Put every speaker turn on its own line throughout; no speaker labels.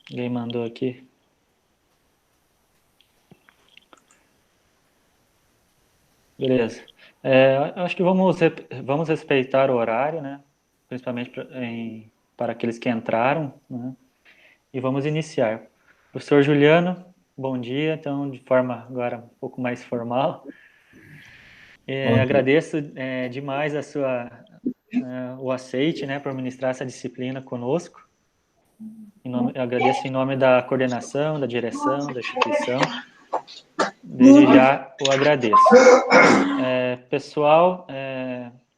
Alguém mandou aqui. Beleza. Acho que vamos respeitar o horário, né? Principalmente para aqueles que entraram, né? E vamos iniciar. Professor Juliano, bom dia. Então, de forma agora um pouco mais formal,
Bom dia.
agradeço demais o aceite, né, por ministrar essa disciplina conosco. Eu agradeço em nome da coordenação, da direção, da instituição. Desde já o agradeço. Pessoal,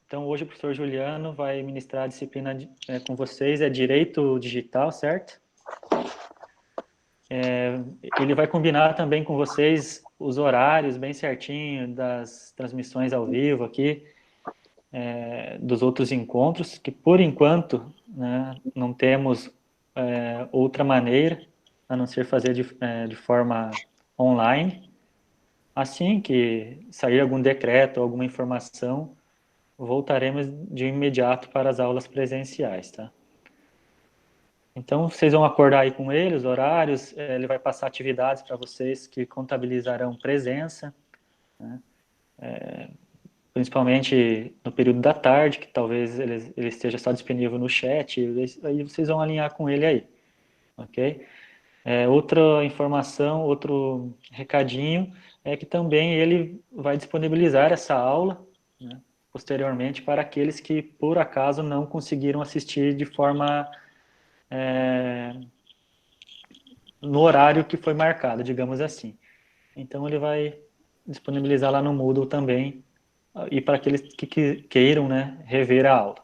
então hoje o professor Juliano vai ministrar a disciplina com vocês, é Direito Digital, certo? Ele vai combinar também com vocês os horários bem certinho das transmissões ao vivo aqui, dos outros encontros, que por enquanto, né, não temos outra maneira a não ser fazer de forma online. Assim que sair algum decreto, alguma informação, voltaremos de imediato para as aulas presenciais, tá? Então, vocês vão acordar aí com ele, os horários, ele vai passar atividades para vocês que contabilizarão presença, né? Principalmente no período da tarde, que talvez ele esteja só disponível no chat, aí vocês vão alinhar com ele aí, ok? Outra informação, outro recadinho, é que também ele vai disponibilizar essa aula, né, posteriormente para aqueles que, por acaso, não conseguiram assistir de forma no horário que foi marcado, digamos assim. Então, ele vai disponibilizar lá no Moodle também, e para aqueles que queiram, né, rever a aula.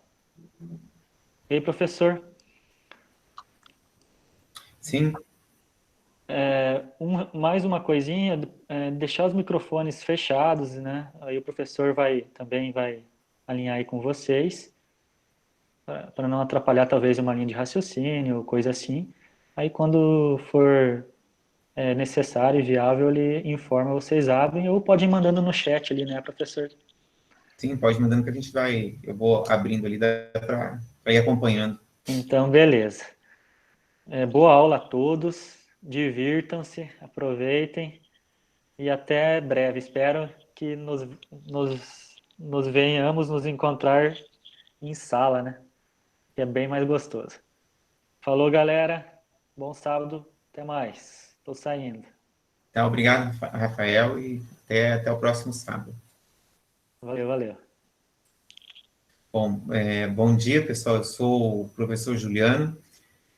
E aí, professor,
Sim,
mais uma coisinha, deixar os microfones fechados, né? Aí o professor também vai alinhar aí com vocês, para não atrapalhar talvez uma linha de raciocínio, coisa assim. Aí quando for necessário e viável, ele informa, vocês abrem, ou pode ir mandando no chat ali, né, professor?
sim, pode mandando que eu vou abrindo ali, dá para ir acompanhando.
Então, beleza. Boa aula a todos, divirtam-se, aproveitem e até breve. Espero que nos venhamos nos encontrar em sala, né? Que é bem mais gostoso. Falou, galera. Bom sábado. Até mais. Tô saindo.
Tá, obrigado, Rafael, e até o próximo sábado.
Valeu, valeu.
Bom, bom dia, pessoal. Eu sou o professor Juliano.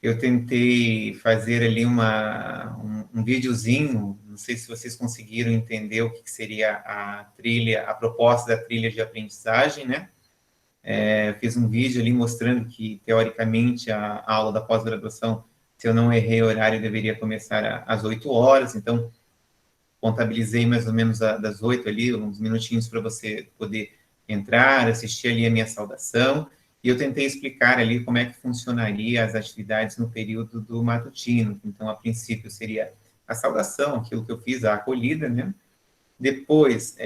Eu tentei fazer ali um videozinho, não sei se vocês conseguiram entender o que seria a trilha, a proposta da trilha de aprendizagem, né? Eu fiz um vídeo ali mostrando que, teoricamente, a aula da pós-graduação, se eu não errei o horário, deveria começar às 8 horas, então contabilizei mais ou menos das 8 ali, uns minutinhos para você poder entrar, assistir ali a minha saudação, e eu tentei explicar ali como é que funcionaria as atividades no período do matutino. Então, a princípio, seria a saudação, aquilo que eu fiz, a acolhida, né? Depois,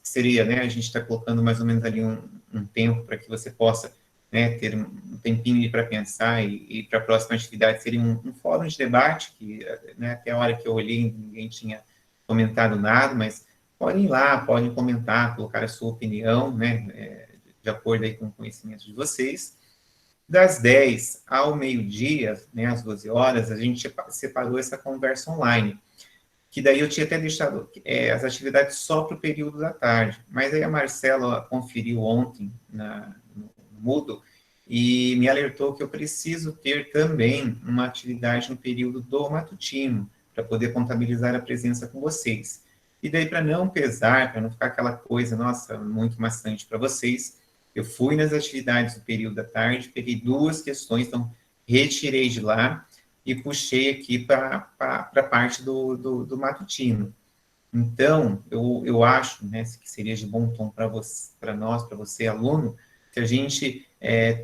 seria, né, a gente está colocando mais ou menos ali um tempo para que você possa, né, ter um tempinho para pensar, e para a próxima atividade seria um fórum de debate, que, né, até a hora que eu olhei, ninguém tinha comentado nada, mas podem ir lá, podem comentar, colocar a sua opinião, né, de acordo aí com o conhecimento de vocês. Das 10 ao meio-dia, né, às 12 horas, a gente separou essa conversa online, que daí eu tinha até deixado as atividades só para o período da tarde, mas aí a Marcela conferiu ontem no Moodle e me alertou que eu preciso ter também uma atividade no período do matutino, para poder contabilizar a presença com vocês. E daí, para não pesar, para não ficar aquela coisa, nossa, muito maçante para vocês, eu fui nas atividades do período da tarde, peguei 2 questões, então retirei de lá e puxei aqui para a parte do matutino. Então, eu acho, né, que seria de bom tom para nós, para você, aluno, se a gente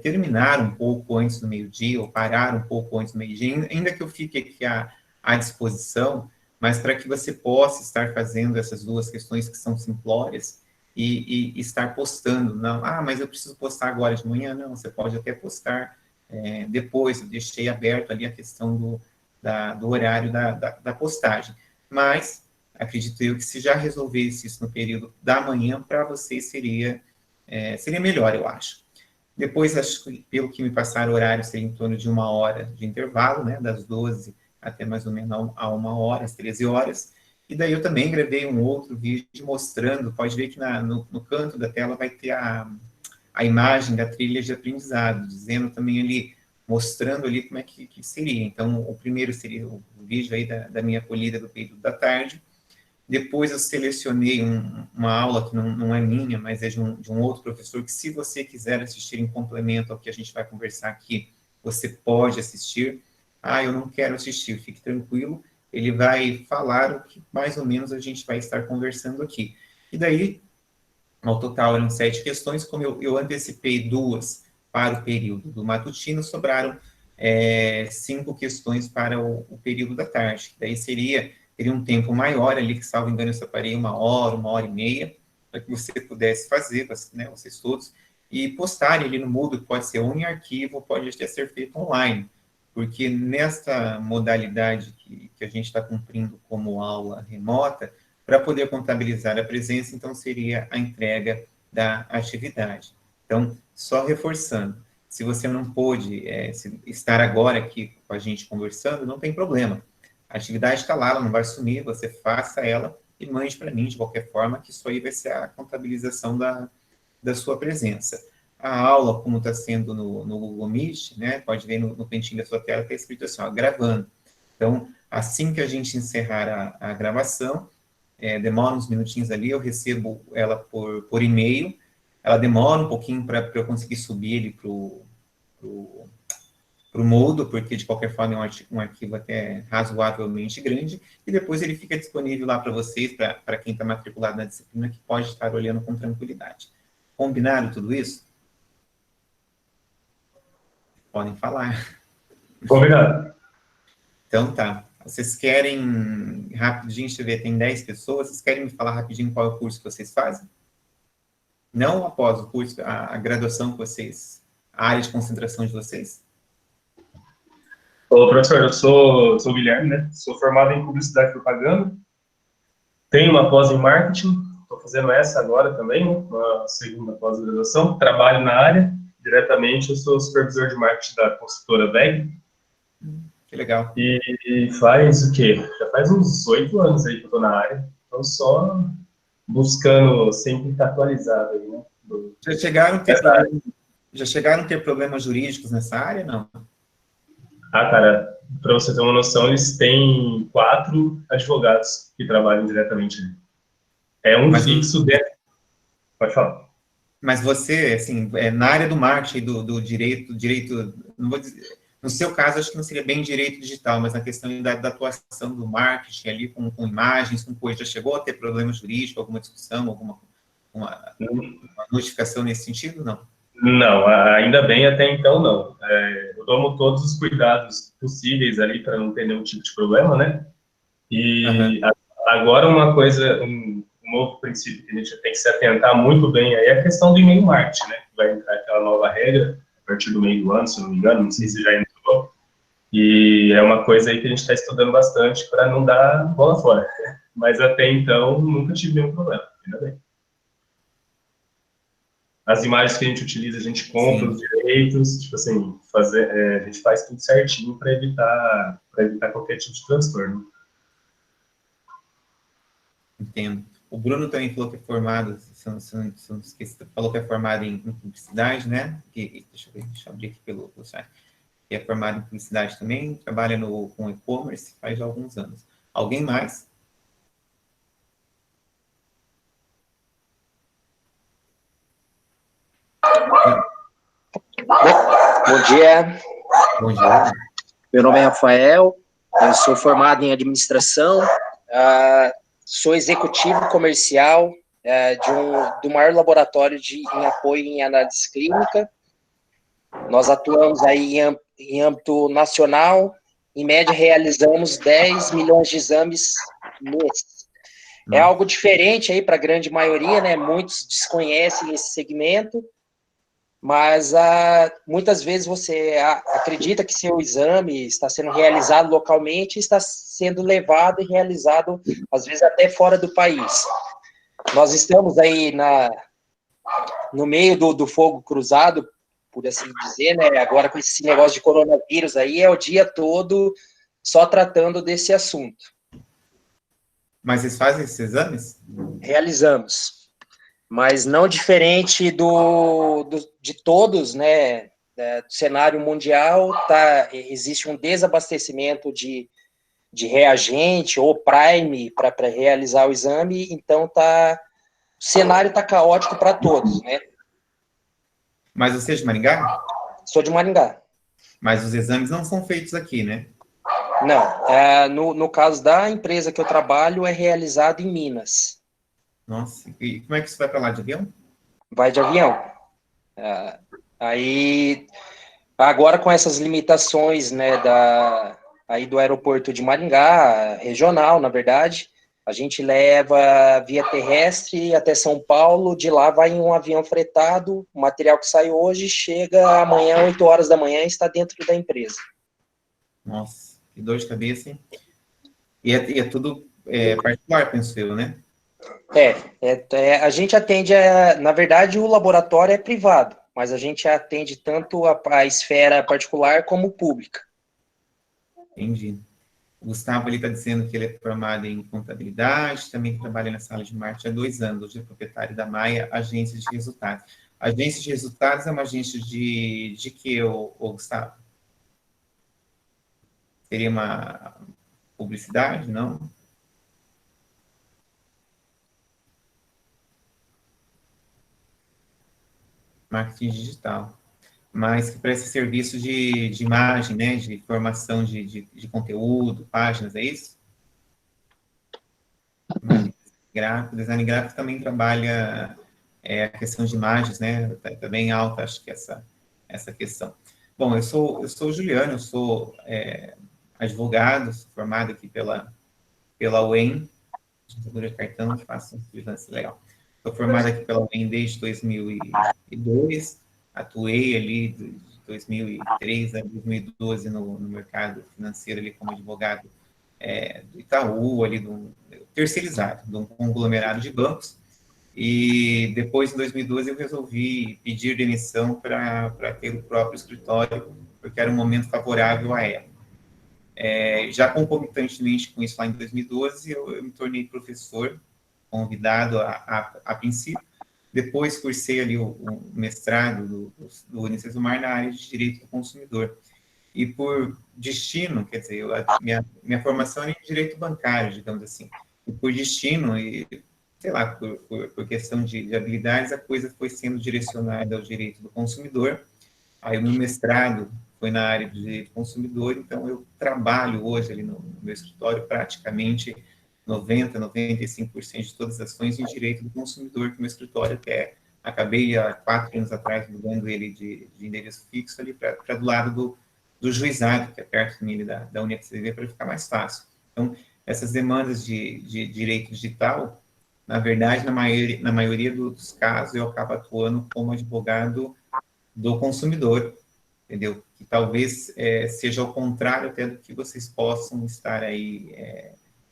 terminar um pouco antes do meio-dia, ou parar um pouco antes do meio-dia, ainda que eu fique aqui à disposição, mas para que você possa estar fazendo essas 2 questões que são simplórias e estar postando. Não, mas eu preciso postar agora de manhã? Não, você pode até postar depois. Eu deixei aberto ali a questão do horário da postagem. Mas, acredito eu que se já resolvesse isso no período da manhã, para vocês seria melhor, eu acho. Depois, acho que, pelo que me passaram, o horário seria em torno de 1 hora de intervalo, né, das 12 até mais ou menos a 1 hora, às 13 horas. E daí eu também gravei um outro vídeo mostrando, pode ver que no canto da tela vai ter a imagem da trilha de aprendizado, dizendo também ali, mostrando ali como é que seria. Então, o primeiro seria o vídeo aí da minha acolhida do período da tarde. Depois eu selecionei uma aula que não é minha, mas é de um outro professor, que se você quiser assistir em complemento ao que a gente vai conversar aqui, você pode assistir. Eu não quero assistir, fique tranquilo, ele vai falar o que mais ou menos a gente vai estar conversando aqui. E daí, ao total eram 7 questões, como eu antecipei 2 para o período do matutino, sobraram 5 questões para o período da tarde. Daí teria um tempo maior ali, que, salvo engano, eu separei 1 hora, 1 hora e meia, para que você pudesse fazer, né, vocês todos, e postarem ali no Moodle, que pode ser ou em arquivo, ou pode até ser feito online, porque nesta modalidade que a gente está cumprindo como aula remota, para poder contabilizar a presença, então, seria a entrega da atividade. Então, só reforçando, se você não pôde estar agora aqui com a gente conversando, não tem problema. A atividade está lá, ela não vai sumir, você faça ela e mande para mim de qualquer forma, que isso aí vai ser a contabilização da sua presença. A aula, como está sendo no Google Meet, né, pode ver no cantinho da sua tela, está escrito assim, gravando. Então, assim que a gente encerrar a gravação, demora uns minutinhos ali, eu recebo ela por e-mail, ela demora um pouquinho para eu conseguir subir ele para o Moodle, porque de qualquer forma é um arquivo até razoavelmente grande, e depois ele fica disponível lá para vocês, para quem está matriculado na disciplina, que pode estar olhando com tranquilidade. Combinado tudo isso? Podem falar.
Combinado.
Então tá. Vocês querem, rapidinho, deixa eu ver, tem 10 pessoas, vocês querem me falar rapidinho qual é o curso que vocês fazem? Não após o curso, a graduação que vocês, a área de concentração de vocês?
Ô, professor, eu sou o Guilherme, né? Sou formado em Publicidade e Propaganda. Tenho uma pós em Marketing. Estou fazendo essa agora também, né? Uma segunda pós-graduação. Trabalho na área. Diretamente, eu sou supervisor de marketing da consultora VEG.
Que legal.
E faz o quê? Já faz uns 8 anos aí que eu estou na área. Então, só buscando sempre estar atualizado aí, né?
Já chegaram a ter problemas jurídicos nessa área, não?
Cara, para você ter uma noção, eles têm 4 advogados que trabalham diretamente. É um fixo dentro. Pode falar.
Mas você, assim, na área do marketing, do direito, não vou dizer, no seu caso, acho que não seria bem direito digital, mas na questão da atuação do marketing ali, com imagens, com coisas, já chegou a ter problema jurídico, alguma discussão, alguma notificação nesse sentido, não?
Não, ainda bem, até então não. Eu tomo todos os cuidados possíveis ali para não ter nenhum tipo de problema, né? E agora uma coisa, um novo princípio que a gente tem que se atentar muito bem aí é a questão do e-mail marketing, né? Vai entrar aquela nova regra a partir do meio do ano, se não me engano, não sei se já entrou. E é uma coisa aí que a gente está estudando bastante para não dar bola fora. Mas até então nunca tive nenhum problema, ainda bem. As imagens que a gente utiliza, a gente compra os direitos, tipo assim, a gente faz tudo certinho para evitar qualquer tipo de transtorno.
Entendo. O Bruno também falou que é formado, falou que é formado em publicidade, né? Deixa eu abrir aqui pelo site. Que é formado em publicidade também, trabalha com e-commerce faz já alguns anos. Alguém mais?
Bom dia.
Bom dia.
Meu nome é Rafael, eu sou formado em administração, sou executivo comercial do maior laboratório em apoio em análise clínica. Nós atuamos aí em âmbito nacional, em média realizamos 10 milhões de exames mês. É algo diferente aí para a grande maioria, né? Muitos desconhecem esse segmento, mas muitas vezes você acredita que seu exame está sendo realizado localmente e está sendo levado e realizado, às vezes, até fora do país. Nós estamos aí no meio do fogo cruzado, por assim dizer, né? Agora com esse negócio de coronavírus aí, é o dia todo só tratando desse assunto.
Mas vocês fazem esses exames?
Realizamos, mas não diferente de todos, né? Do cenário mundial, existe um desabastecimento de reagente ou prime para realizar o exame, então o cenário está caótico para todos, né?
Mas você é de Maringá?
Sou de Maringá.
Mas os exames não são feitos aqui, né?
Não, no caso da empresa que eu trabalho, é realizado em Minas.
Nossa, e como é que você vai para lá de avião?
Vai de avião. Aí, agora com essas limitações, né, aí do aeroporto de Maringá, regional, na verdade, a gente leva via terrestre até São Paulo, de lá vai em um avião fretado, o material que sai hoje chega amanhã, 8 horas da manhã, e está dentro da empresa.
Nossa, que dor de cabeça, hein? E é tudo particular, penso eu, né?
A gente atende, na verdade, o laboratório é privado, mas a gente atende tanto a esfera particular como pública.
Entendi. O Gustavo está dizendo que ele é formado em contabilidade, também trabalha na sala de marketing há 2 anos, hoje é proprietário da Maia, agência de resultados. A agência de resultados é uma agência de que, Gustavo? Seria uma publicidade, não? Marketing digital. Mas que presta serviço de imagem, né? De formação de conteúdo, páginas, é isso? Design gráfico também trabalha a questão de imagens, né? Tá bem alta, acho que essa questão. Bom, eu sou o Juliano, eu sou advogado, sou formado aqui pela UEM, segura cartão, faço um freelance legal. Sou formado aqui pela UEM desde 2002, atuei ali de 2003 a 2012 no mercado financeiro ali como advogado do Itaú, ali terceirizado, de um conglomerado de bancos. E depois, em 2012, eu resolvi pedir demissão para ter o próprio escritório, porque era um momento favorável à época. Já concomitantemente com isso, lá em 2012, eu me tornei professor, convidado a princípio. Depois, cursei ali o mestrado do Unicesumar na área de Direito do Consumidor. E por destino, quer dizer, minha formação é em Direito Bancário, digamos assim. E por destino, e sei lá, por questão de habilidades, a coisa foi sendo direcionada ao direito do consumidor. Aí o meu mestrado foi na área de direito do consumidor, então eu trabalho hoje ali no meu escritório praticamente 95% de todas as ações em direito do consumidor que o meu escritório quer. Acabei há 4 anos atrás mudando ele de endereço fixo ali para do lado do juizado, que é perto também da UniFCV, para ficar mais fácil. Então, essas demandas de direito digital, na verdade, na maioria dos casos, eu acabo atuando como advogado do consumidor, entendeu? Que talvez seja ao contrário até do que vocês possam estar aí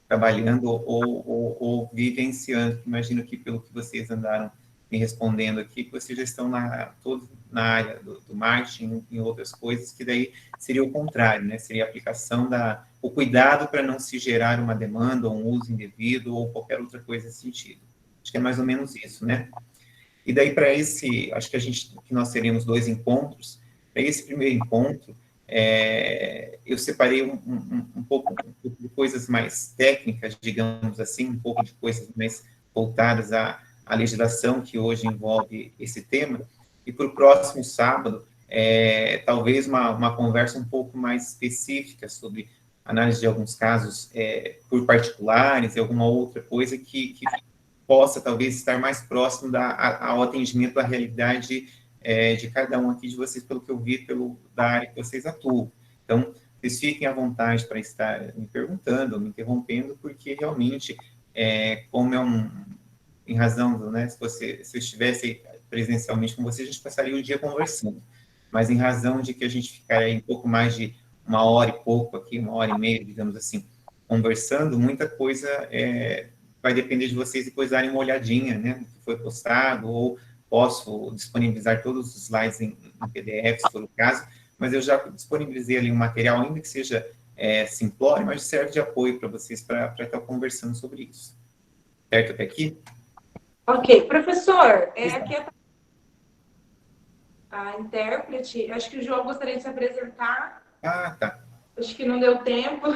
trabalhando ou vivenciando. Imagino que pelo que vocês andaram me respondendo aqui, que vocês já estão todos na área do marketing e outras coisas, que daí seria o contrário, né? Seria a aplicação o cuidado para não se gerar uma demanda, ou um uso indevido, ou qualquer outra coisa nesse sentido. Acho que é mais ou menos isso, né? E daí, para acho que nós teremos 2 encontros. Para esse primeiro encontro, eu separei um pouco de coisas mais técnicas, digamos assim, um pouco de coisas mais voltadas à legislação que hoje envolve esse tema. E para o próximo sábado, talvez uma conversa um pouco mais específica sobre análise de alguns casos por particulares e alguma outra coisa que possa, talvez, estar mais próximo ao atendimento à realidade de cada um aqui de vocês, pelo que eu vi, da área que vocês atuam. Então, vocês fiquem à vontade para estar me perguntando, me interrompendo, porque realmente, como em razão, né, se eu estivesse presencialmente com vocês, a gente passaria o dia conversando. Mas em razão de que a gente ficaria um pouco mais de 1 hora e pouco aqui, 1 hora e meia, digamos assim, conversando, muita coisa vai depender de vocês depois darem uma olhadinha, né, no que foi postado, ou posso disponibilizar todos os slides em PDF, se for o caso, mas eu já disponibilizei ali um material, ainda que seja simplório, mas serve de apoio para vocês, para estar conversando sobre isso. Certo até aqui?
Ok. Professor, aqui é a intérprete. Acho que o João gostaria de se apresentar.
Ah, tá.
Acho que não deu tempo.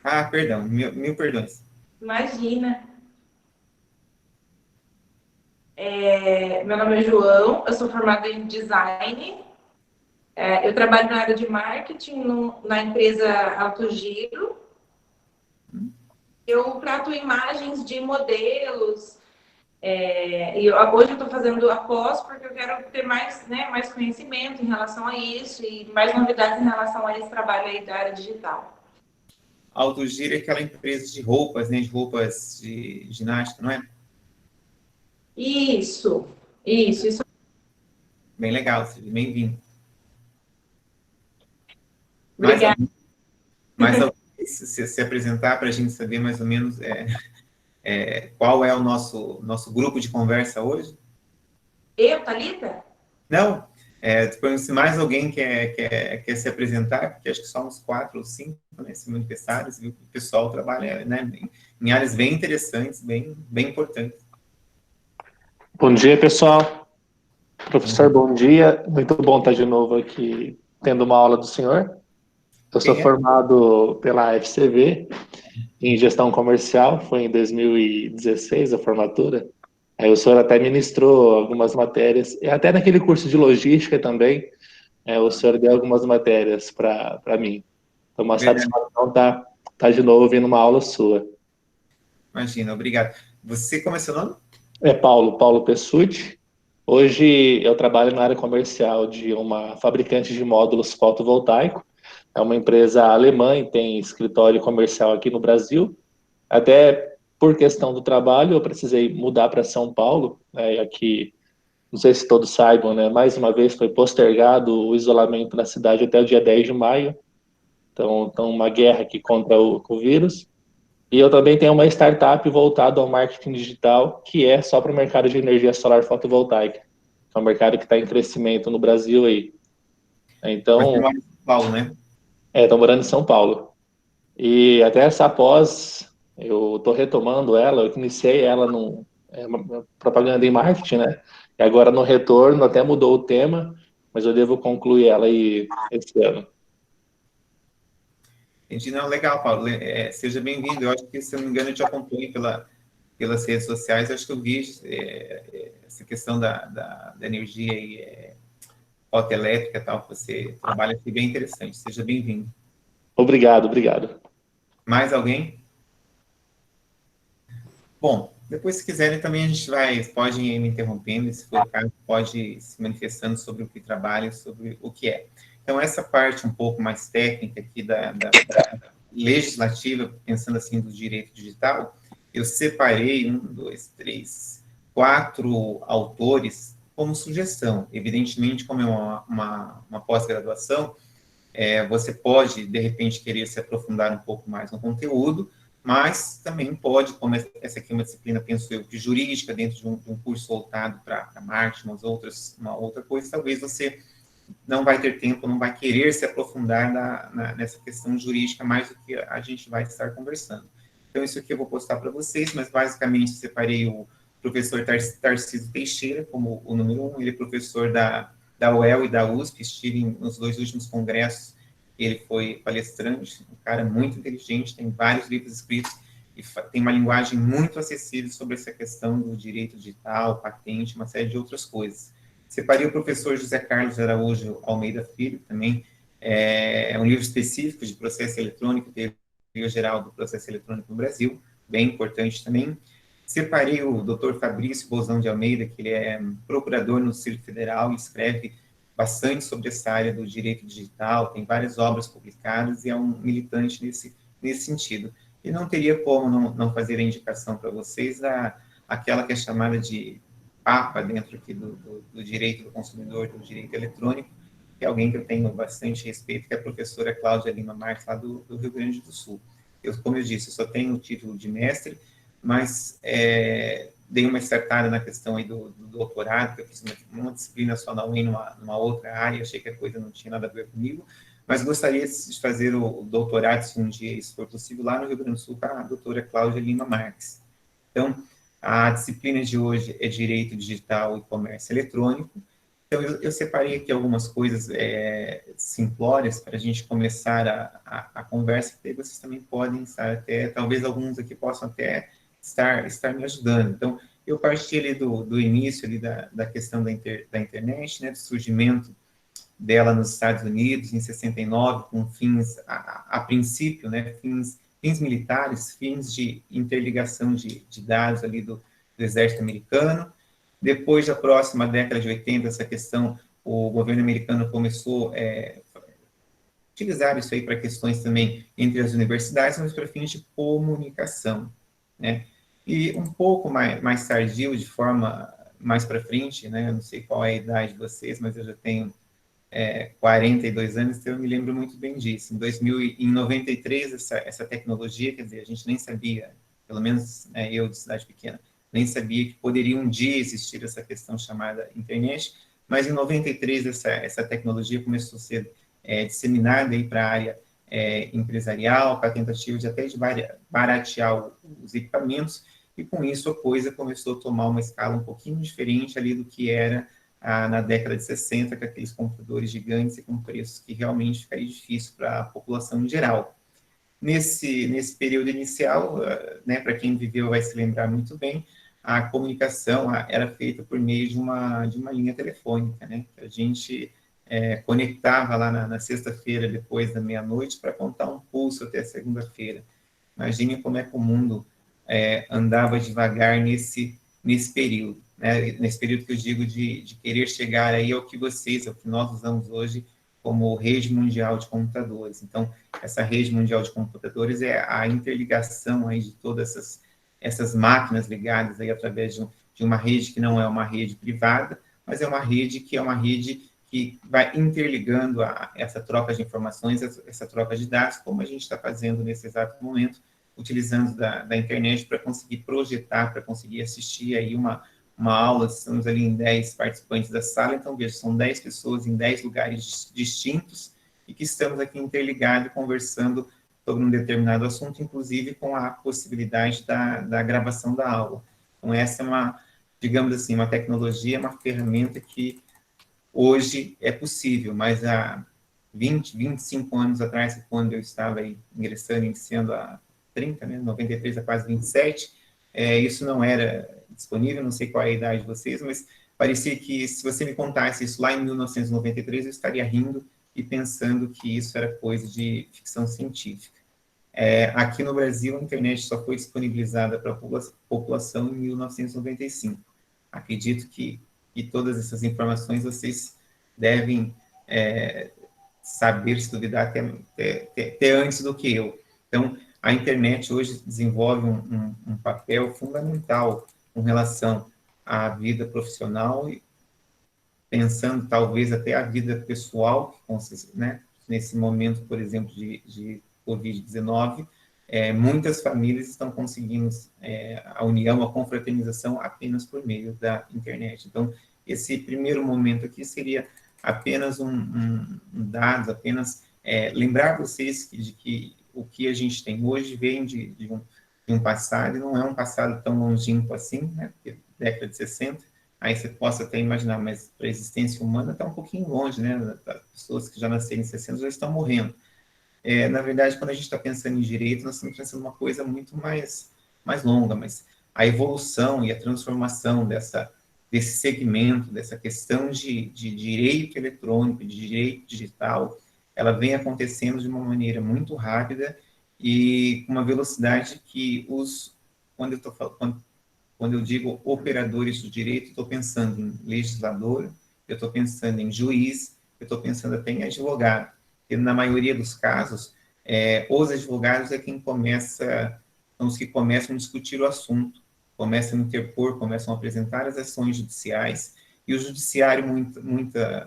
Ah, perdão, mil perdões.
Imagina. Meu nome é João, eu sou formada em design. Eu trabalho na área de marketing na empresa Autogiro. Eu trato imagens de modelos. Hoje eu estou fazendo a pós porque eu quero ter mais, né, mais conhecimento em relação a isso e mais novidades em relação a esse trabalho aí da área digital.
Autogiro é aquela empresa de roupas, né, de roupas de ginástica, não é?
Isso.
Bem legal, seja bem-vindo.
Obrigada.
Mais alguém se apresentar para a gente saber mais ou menos qual é o nosso grupo de conversa hoje?
Eu, Thalita?
Não, se mais alguém quer se apresentar, porque acho que só uns 4 ou 5, né, se manifestaram, viu que o pessoal trabalha, né, em áreas bem interessantes, bem importantes.
Bom dia, pessoal. Professor, bom dia. Muito bom estar de novo aqui tendo uma aula do senhor. Eu sou formado pela FCV em gestão comercial, foi em 2016 a formatura. Aí o senhor até ministrou algumas matérias, e até naquele curso de logística também, o senhor deu algumas matérias para mim. Então, uma satisfação estar de novo ouvindo uma aula sua.
Imagina, obrigado. Você, como é seu nome?
Paulo Pessutti. Hoje eu trabalho na área comercial de uma fabricante de módulos fotovoltaicos. É uma empresa alemã e tem escritório comercial aqui no Brasil. Até por questão do trabalho, eu precisei mudar para São Paulo. Aqui, não sei se todos saibam, né? Mais uma vez foi postergado o isolamento na cidade até o dia 10 de maio. Então uma guerra aqui contra o vírus. E eu também tenho uma startup voltada ao marketing digital, que é só para o mercado de energia solar fotovoltaica. É um mercado que está em crescimento no Brasil aí. Então,
você mora em São Paulo, né?
Estou morando em São Paulo. E até essa pós, eu estou retomando ela, eu iniciei ela uma propaganda em marketing, né? E agora no retorno até mudou o tema, mas eu devo concluir ela aí esse ano.
Entendi, não, legal, Paulo. Seja bem-vindo. Eu acho que, se eu não me engano, eu te acompanho pelas redes sociais. Eu acho que eu vi essa questão da energia e fotoelétrica, tal, que você trabalha aqui, bem interessante. Seja bem-vindo.
Obrigado.
Mais alguém? Bom, depois, se quiserem, também a gente pode ir me interrompendo, se for o caso, pode se manifestando sobre o que trabalha, sobre o que é. Então, essa parte um pouco mais técnica aqui da legislativa, pensando assim do direito digital, eu separei 1, 2, 3, 4 autores como sugestão. Evidentemente, como é uma pós-graduação, você pode, de repente, querer se aprofundar um pouco mais no conteúdo, mas também pode, como essa aqui é uma disciplina, penso eu, de jurídica, dentro de um curso voltado para marketing, uma outra coisa, talvez você não vai ter tempo, não vai querer se aprofundar nessa questão jurídica mais do que a gente vai estar conversando. Então, isso aqui eu vou postar para vocês, mas basicamente separei o professor Tarcísio Teixeira como o número 1, ele é professor da UEL e da USP, estive nos 2 últimos congressos, ele foi palestrante, um cara muito inteligente, tem vários livros escritos, e tem uma linguagem muito acessível sobre essa questão do direito digital, patente, uma série de outras coisas. Separei o professor José Carlos Araújo Almeida Filho, também é um livro específico de processo eletrônico, teoria geral do processo eletrônico no Brasil, bem importante também. Separei o Dr. Fabrício Bozão de Almeida, que ele é procurador no Distrito Federal e escreve bastante sobre essa área do direito digital, tem várias obras publicadas e é um militante nesse sentido. E não teria como não fazer a indicação para vocês aquela que é chamada de papa dentro aqui do direito do consumidor, do direito eletrônico, que é alguém que eu tenho bastante respeito, que é a professora Cláudia Lima Marques, lá do Rio Grande do Sul. Como eu disse, eu só tenho o título de mestre, mas dei uma startada na questão aí do doutorado, que eu fiz uma disciplina só na UEM, numa outra área, achei que a coisa não tinha nada a ver comigo, mas gostaria de fazer o doutorado, se um dia isso for possível, lá no Rio Grande do Sul, com a doutora Cláudia Lima Marques. Então, a disciplina de hoje é Direito Digital e Comércio Eletrônico. Então, eu separei aqui algumas coisas simplórias para a gente começar a conversa, que vocês também podem estar até, talvez alguns aqui possam até estar me ajudando. Então, eu parti ali do início ali da questão da internet, né, do surgimento dela nos Estados Unidos, em 69, com fins, a princípio, né, fins militares, fins de interligação de dados ali do exército americano. Depois da próxima década de 80, essa questão, o governo americano começou a utilizar isso aí para questões também entre as universidades, mas para fins de comunicação, né? E um pouco mais tardio, de forma mais para frente, né? Eu não sei qual é a idade de vocês, mas eu já tenho 42 anos, então eu me lembro muito bem disso. Em 93, essa tecnologia, quer dizer, a gente nem sabia, pelo menos eu de cidade pequena, nem sabia que poderia um dia existir essa questão chamada internet, mas em 93 essa tecnologia começou a ser disseminada para a área empresarial, com a tentativa de até de baratear os equipamentos, e com isso a coisa começou a tomar uma escala um pouquinho diferente ali do que era na década de 60, com aqueles computadores gigantes e com preços que realmente ficaria difícil para a população em geral. Nesse período inicial, né, para quem viveu vai se lembrar muito bem, a comunicação era feita por meio de uma linha telefônica, né? A gente conectava lá na sexta-feira, depois da meia-noite, para contar um pulso até segunda-feira. Imaginem como é que o mundo andava devagar nesse período, né? Nesse período que eu digo de querer chegar aí ao que nós usamos hoje como rede mundial de computadores. Então, essa rede mundial de computadores é a interligação aí de todas essas máquinas ligadas aí através de uma rede que não é uma rede privada, mas é uma rede que vai interligando essa troca de informações, essa troca de dados, como a gente está fazendo nesse exato momento, utilizando da internet para conseguir projetar, para conseguir assistir aí uma aula. Estamos ali em 10 participantes da sala, então, veja, são 10 pessoas em 10 lugares distintos e que estamos aqui interligados, conversando sobre um determinado assunto, inclusive com a possibilidade da gravação da aula. Então, essa é digamos assim, uma tecnologia, uma ferramenta que hoje é possível, mas há 20, 25 anos atrás, quando eu estava aí iniciando a 30, né, 93 a quase 27, isso não era disponível, não sei qual é a idade de vocês, mas parecia que se você me contasse isso lá em 1993, eu estaria rindo e pensando que isso era coisa de ficção científica. Aqui no Brasil, a internet só foi disponibilizada para a população em 1995. Acredito que todas essas informações vocês devem saber, se duvidar, até antes do que eu. Então, a internet hoje desenvolve um papel fundamental com relação à vida profissional e pensando talvez até a vida pessoal, né? Nesse momento, por exemplo, de Covid-19, muitas famílias estão conseguindo a união, a confraternização apenas por meio da internet. Então, esse primeiro momento aqui seria apenas um dado, apenas lembrar vocês de que o que a gente tem hoje vem de um passado, e não é um passado tão longínquo assim, né? Porque década de 60, aí você possa até imaginar, mas para a existência humana está um pouquinho longe, né? As pessoas que já nasceram em 60 já estão morrendo. Na verdade, quando a gente está pensando em direito, nós estamos pensando em uma coisa muito mais longa, mas a evolução e a transformação desse segmento, dessa questão de direito eletrônico, de direito digital, ela vem acontecendo de uma maneira muito rápida e com uma velocidade que quando eu digo operadores do direito, estou pensando em legislador, eu estou pensando em juiz, eu estou pensando até em advogado. E na maioria dos casos, os advogados são os que começam a discutir o assunto. começam a interpor, começam a apresentar as ações judiciais, e o judiciário,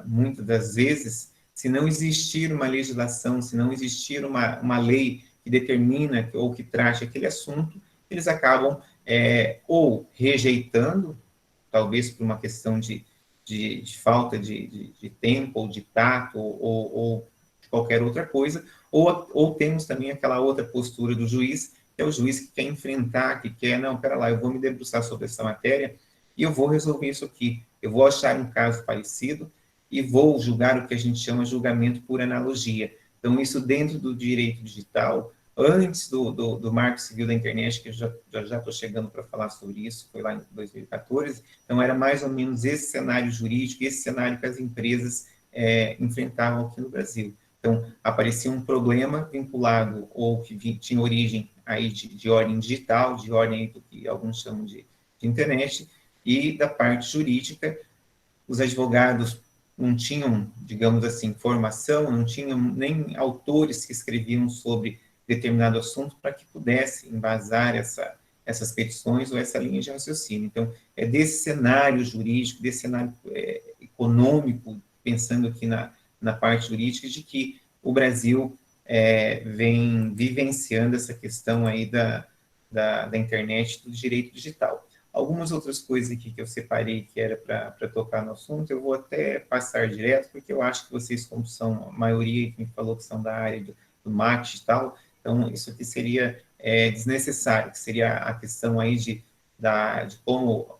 muitas das vezes, se não existir uma legislação, se não existir uma lei que determina ou que trate aquele assunto, eles acabam ou rejeitando, talvez por uma questão de falta de tempo, ou de tato, ou de qualquer outra coisa, ou temos também aquela outra postura do juiz, que é o juiz que quer enfrentar, que quer, não, pera lá, eu vou me debruçar sobre essa matéria e eu vou resolver isso aqui. Eu vou achar um caso parecido e vou julgar o que a gente chama de julgamento por analogia. Então, isso dentro do direito digital, antes do Marco Civil da Internet, que eu já estou chegando para falar sobre isso, foi lá em 2014, então era mais ou menos esse cenário jurídico, esse cenário que as empresas enfrentavam aqui no Brasil. Então, aparecia um problema vinculado, ou que tinha origem aí de ordem digital, de ordem do que alguns chamam de internet, e da parte jurídica, os advogados não tinham, digamos assim, formação, não tinham nem autores que escreviam sobre determinado assunto para que pudesse embasar essas petições ou essa linha de raciocínio. Então, é desse cenário jurídico, desse cenário econômico, pensando aqui na parte jurídica, de que o Brasil vem vivenciando essa questão aí da internet, do direito digital. Algumas outras coisas aqui que eu separei que era para tocar no assunto, eu vou até passar direto, porque eu acho que vocês, como são a maioria que me falou que são da área do marketing e tal, então isso aqui seria desnecessário, que seria a questão aí de como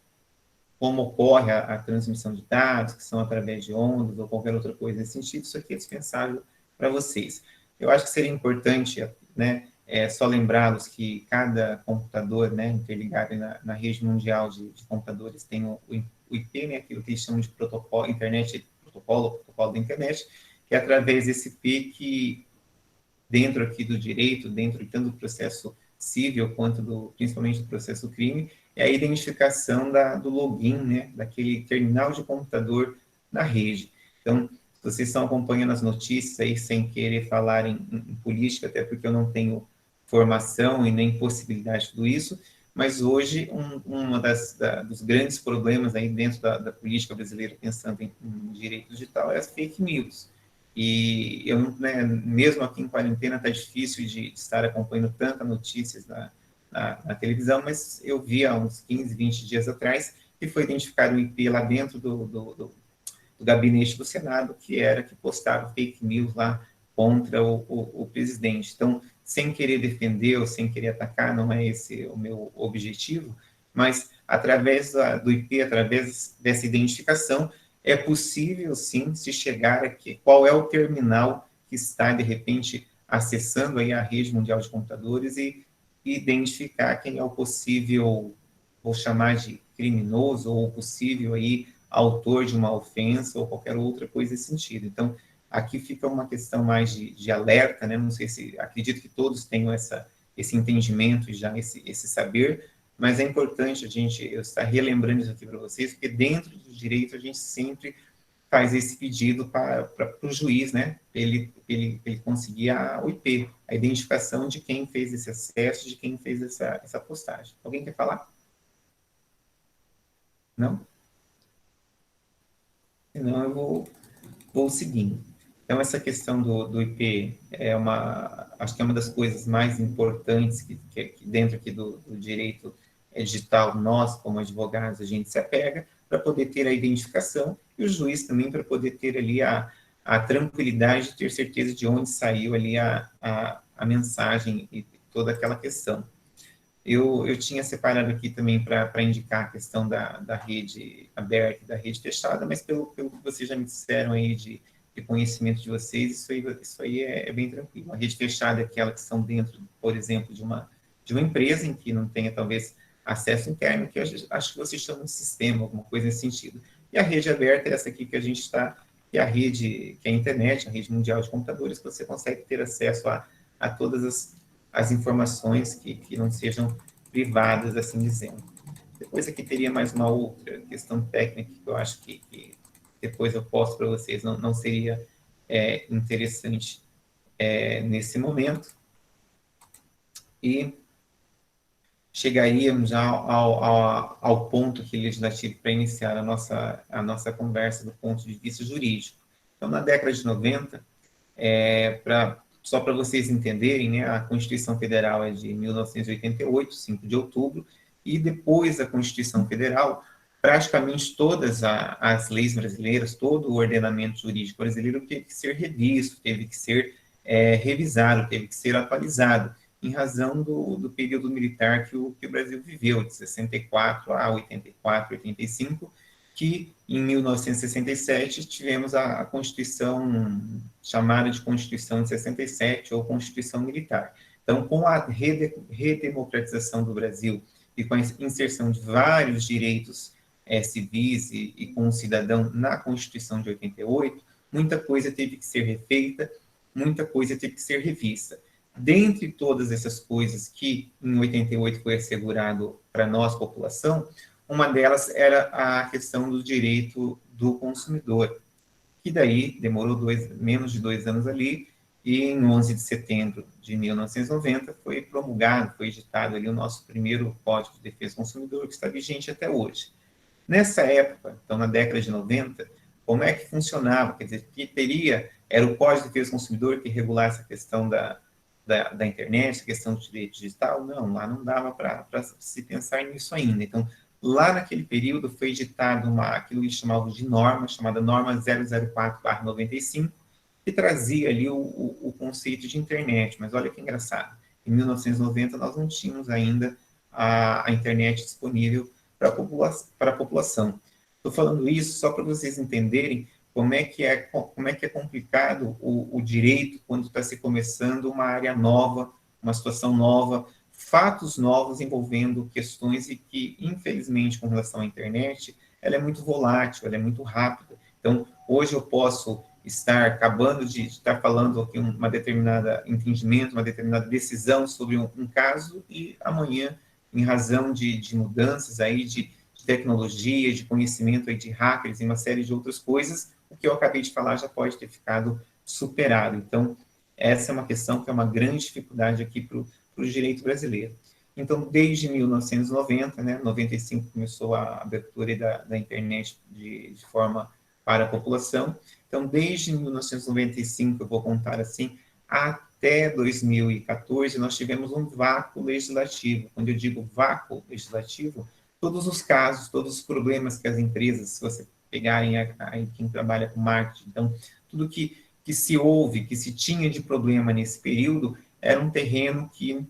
ocorre a transmissão de dados, que são através de ondas ou qualquer outra coisa nesse sentido. Isso aqui é dispensável para vocês. Eu acho que seria importante, né, só lembrá-los que cada computador, né, interligado na rede mundial de computadores tem o IP, né, aquilo que eles chamam de protocolo da internet, que é através desse IP que, dentro aqui do direito, dentro tanto do processo civil quanto principalmente do processo crime, é a identificação do login, né, daquele terminal de computador na rede. Então, vocês estão acompanhando as notícias aí sem querer falar em política, até porque eu não tenho formação e nem possibilidade de tudo isso, mas hoje dos grandes problemas aí dentro da política brasileira, pensando em direito digital, é as fake news. E eu, né, mesmo aqui em quarentena, está difícil de estar acompanhando tantas notícias na televisão, mas eu vi há uns 15, 20 dias atrás que foi identificado um IP lá dentro do gabinete do Senado, que postava fake news lá contra o presidente. Então, sem querer defender ou sem querer atacar, não é esse o meu objetivo, mas através do IP, através dessa identificação, é possível, sim, se chegar aqui, qual é o terminal que está, de repente, acessando aí a rede mundial de computadores e identificar quem é o possível, vou chamar de criminoso, ou o possível aí autor de uma ofensa ou qualquer outra coisa nesse sentido. Então, aqui fica uma questão mais de alerta, né? Não sei se, acredito que todos tenham esse entendimento e já esse saber, mas é importante eu estar relembrando isso aqui para vocês, porque dentro do direito a gente sempre faz esse pedido para o juiz, né? Ele conseguir o IP, a identificação de quem fez esse acesso, de quem fez essa postagem. Alguém quer falar? Não? Senão eu vou seguindo. Então, essa questão do IP acho que é uma das coisas mais importantes que dentro aqui do direito digital, nós, como advogados, a gente se apega para poder ter a identificação e o juiz também para poder ter ali a tranquilidade de ter certeza de onde saiu ali a mensagem e toda aquela questão. Eu tinha separado aqui também para indicar a questão da rede aberta e da rede fechada, mas pelo que vocês já me disseram aí de conhecimento de vocês, isso aí é bem tranquilo. A rede fechada é aquela que são dentro, por exemplo, de uma empresa em que não tenha, talvez, acesso interno, que eu acho que vocês chamam de sistema, alguma coisa nesse sentido. E a rede aberta é essa aqui que a gente está, que é a rede, que é a internet, a rede mundial de computadores, que você consegue ter acesso a todas as informações que não sejam privadas, assim dizendo. Depois aqui teria mais uma outra questão técnica que eu acho que depois eu posto para vocês, não seria interessante nesse momento. E chegaríamos ao ponto aqui legislativo para iniciar a nossa conversa do ponto de vista jurídico. Então, na década de 90, só para vocês entenderem, né, a Constituição Federal é de 1988, 5 de outubro, e depois da Constituição Federal, praticamente todas as leis brasileiras, todo o ordenamento jurídico brasileiro teve que ser revisto, teve que ser revisado, teve que ser atualizado, em razão do período militar que o Brasil viveu, de 64 a 84, 85, que em 1967 tivemos a Constituição chamada de Constituição de 67, ou Constituição Militar. Então, com a redemocratização do Brasil e com a inserção de vários direitos civis e com o cidadão na Constituição de 88, muita coisa teve que ser refeita, muita coisa teve que ser revista. Dentre todas essas coisas que em 88 foi assegurado para nós, população, uma delas era a questão do direito do consumidor, que daí demorou menos de 2 anos ali, e em 11 de setembro de 1990 foi promulgado, foi editado ali o nosso primeiro Código de Defesa do Consumidor, que está vigente até hoje. Nessa época, então na década de 90, como é que funcionava? Quer dizer, que era o Código de Defesa do Consumidor que regulasse a questão da internet, a questão do direito digital? Não, lá não dava para se pensar nisso ainda. Então, lá naquele período foi editado aquilo que chamavam de norma, chamada Norma 004/95, que trazia ali o conceito de internet. Mas olha que engraçado, em 1990 nós não tínhamos ainda a internet disponível para a população. Estou falando isso só para vocês entenderem como é que é complicado o direito quando está se começando uma área nova, uma situação nova, fatos novos envolvendo questões e que, infelizmente, com relação à internet, ela é muito volátil, ela é muito rápida. Então, hoje eu posso estar acabando de estar falando aqui uma determinada entendimento, uma determinada decisão sobre um caso, e amanhã, em razão de mudanças aí, de tecnologia, de conhecimento aí de hackers e uma série de outras coisas, o que eu acabei de falar já pode ter ficado superado. Então, essa é uma questão que é uma grande dificuldade aqui para o direito brasileiro. Então, desde 1990, né, 95 começou a abertura da internet de forma para a população. Então, desde 1995, eu vou contar assim, até 2014, nós tivemos um vácuo legislativo. Quando eu digo vácuo legislativo, todos os casos, todos os problemas que as empresas, se você pegarem aí quem trabalha com marketing, então, tudo que se houve, que se tinha de problema nesse período, era um terreno que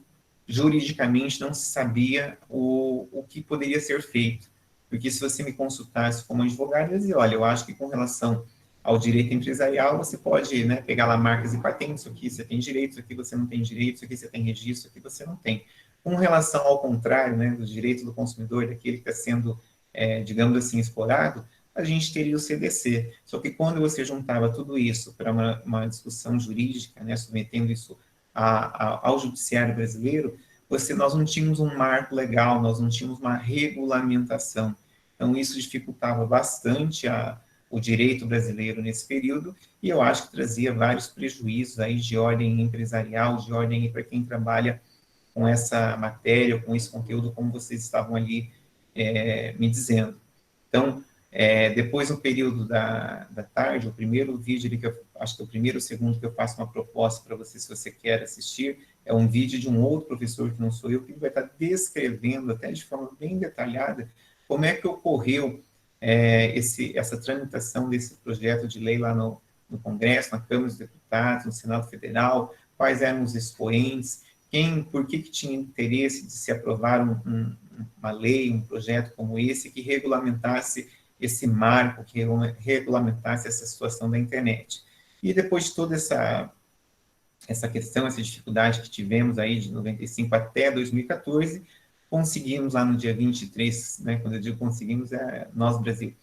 juridicamente não se sabia o que poderia ser feito. Porque se você me consultasse como advogado, eu dizia, olha, eu acho que com relação ao direito empresarial, você pode, né, pegar lá marcas e patentes, isso aqui você tem direito, isso aqui você não tem direito, isso aqui você tem registro, isso aqui você não tem. Com relação ao contrário, né, do direito do consumidor, daquele que está sendo, digamos assim, explorado, a gente teria o CDC. Só que quando você juntava tudo isso para uma discussão jurídica, né, submetendo isso ao judiciário brasileiro, nós não tínhamos um marco legal, nós não tínhamos uma regulamentação. Então, isso dificultava bastante o direito brasileiro nesse período, e eu acho que trazia vários prejuízos aí de ordem empresarial, de ordem para quem trabalha com essa matéria, com esse conteúdo, como vocês estavam ali me dizendo. Então, depois, no período da tarde, o primeiro vídeo ali, que eu acho que é o primeiro ou segundo que eu faço uma proposta para você, se você quer assistir, é um vídeo de um outro professor, que não sou eu, que ele vai estar descrevendo, até de forma bem detalhada, como é que ocorreu essa tramitação desse projeto de lei lá no Congresso, na Câmara dos Deputados, no Senado Federal, quais eram os expoentes, por que tinha interesse de se aprovar uma lei, um projeto como esse, que regulamentasse esse marco, que regulamentasse essa situação da internet. E depois de toda essa questão, essa dificuldade que tivemos aí de 95 até 2014, conseguimos lá no dia 23, né, quando eu digo conseguimos, nós, Brasil,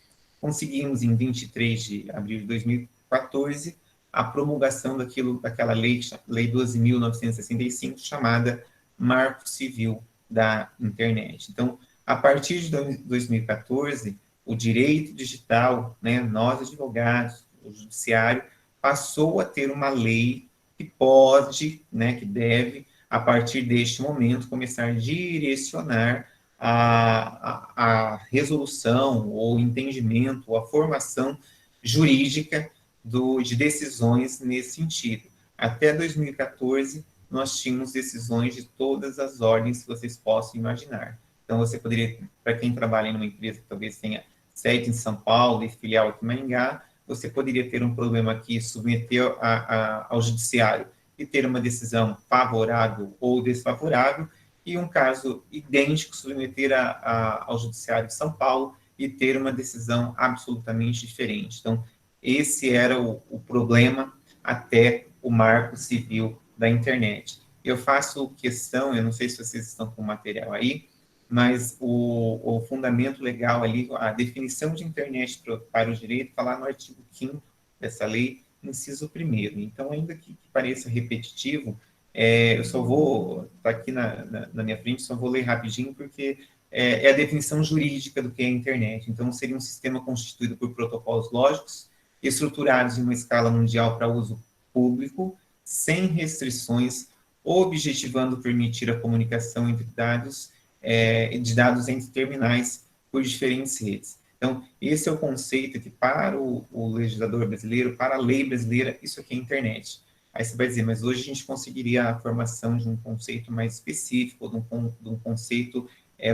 conseguimos em 23 de abril de 2014 a promulgação daquela lei 12.965, chamada Marco Civil da Internet. Então, a partir de 2014, o direito digital, né, nós advogados, o judiciário, passou a ter uma lei que pode, né, que deve a partir deste momento, começar a direcionar a resolução, ou entendimento, ou a formação jurídica de decisões nesse sentido. Até 2014, nós tínhamos decisões de todas as ordens que vocês possam imaginar. Então, você poderia, para quem trabalha em uma empresa que talvez tenha sede em São Paulo e filial aqui em Maringá, você poderia ter um problema aqui, submeter ao judiciário e ter uma decisão favorável ou desfavorável, e um caso idêntico submeter ao judiciário de São Paulo e ter uma decisão absolutamente diferente. Então, esse era o problema até o Marco Civil da Internet. Eu faço questão, eu não sei se vocês estão com o material aí, mas o fundamento legal ali, a definição de internet para o direito, está lá no artigo 5º dessa lei, inciso 1º. Então, ainda que pareça repetitivo, eu só vou, está aqui na minha frente, só vou ler rapidinho, porque é a definição jurídica do que é a internet. Então, seria um sistema constituído por protocolos lógicos, estruturados em uma escala mundial para uso público, sem restrições, objetivando permitir a comunicação entre de dados entre terminais por diferentes redes. Então, esse é o conceito que, para o legislador brasileiro, para a lei brasileira, isso aqui é internet. Aí você vai dizer, mas hoje a gente conseguiria a formação de um conceito mais específico, de um conceito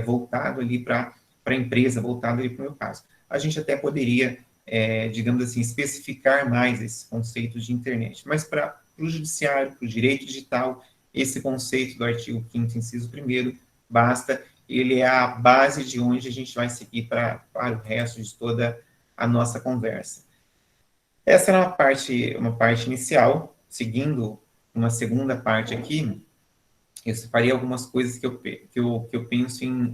voltado ali para a empresa, voltado ali para o meu caso. A gente até poderia, digamos assim, especificar mais esse conceito de internet, mas para o judiciário, para o direito digital, esse conceito do artigo 5º, inciso 1º, basta, ele é a base de onde a gente vai seguir para o resto de toda a nossa conversa. Essa era uma parte inicial. Seguindo uma segunda parte aqui, eu separei algumas coisas que eu penso em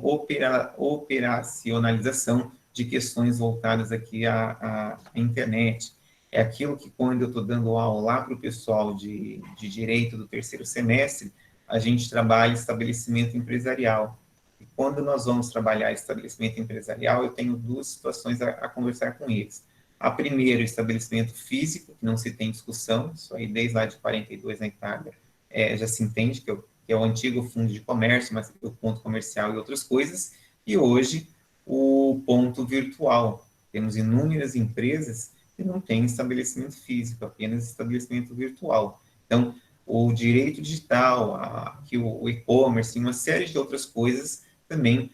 operacionalização de questões voltadas aqui à internet. É aquilo que, quando eu estou dando aula lá para o pessoal de direito do 3º semestre, a gente trabalha estabelecimento empresarial. E quando nós vamos trabalhar estabelecimento empresarial, eu tenho duas situações a conversar com eles. A primeira, o estabelecimento físico, que não se tem discussão, isso aí desde lá de 42 na Itália, já se entende que é o antigo fundo de comércio, mas o ponto comercial e outras coisas, e hoje o ponto virtual. Temos inúmeras empresas que não têm estabelecimento físico, apenas estabelecimento virtual. Então, o direito digital, o e-commerce, uma série de outras coisas também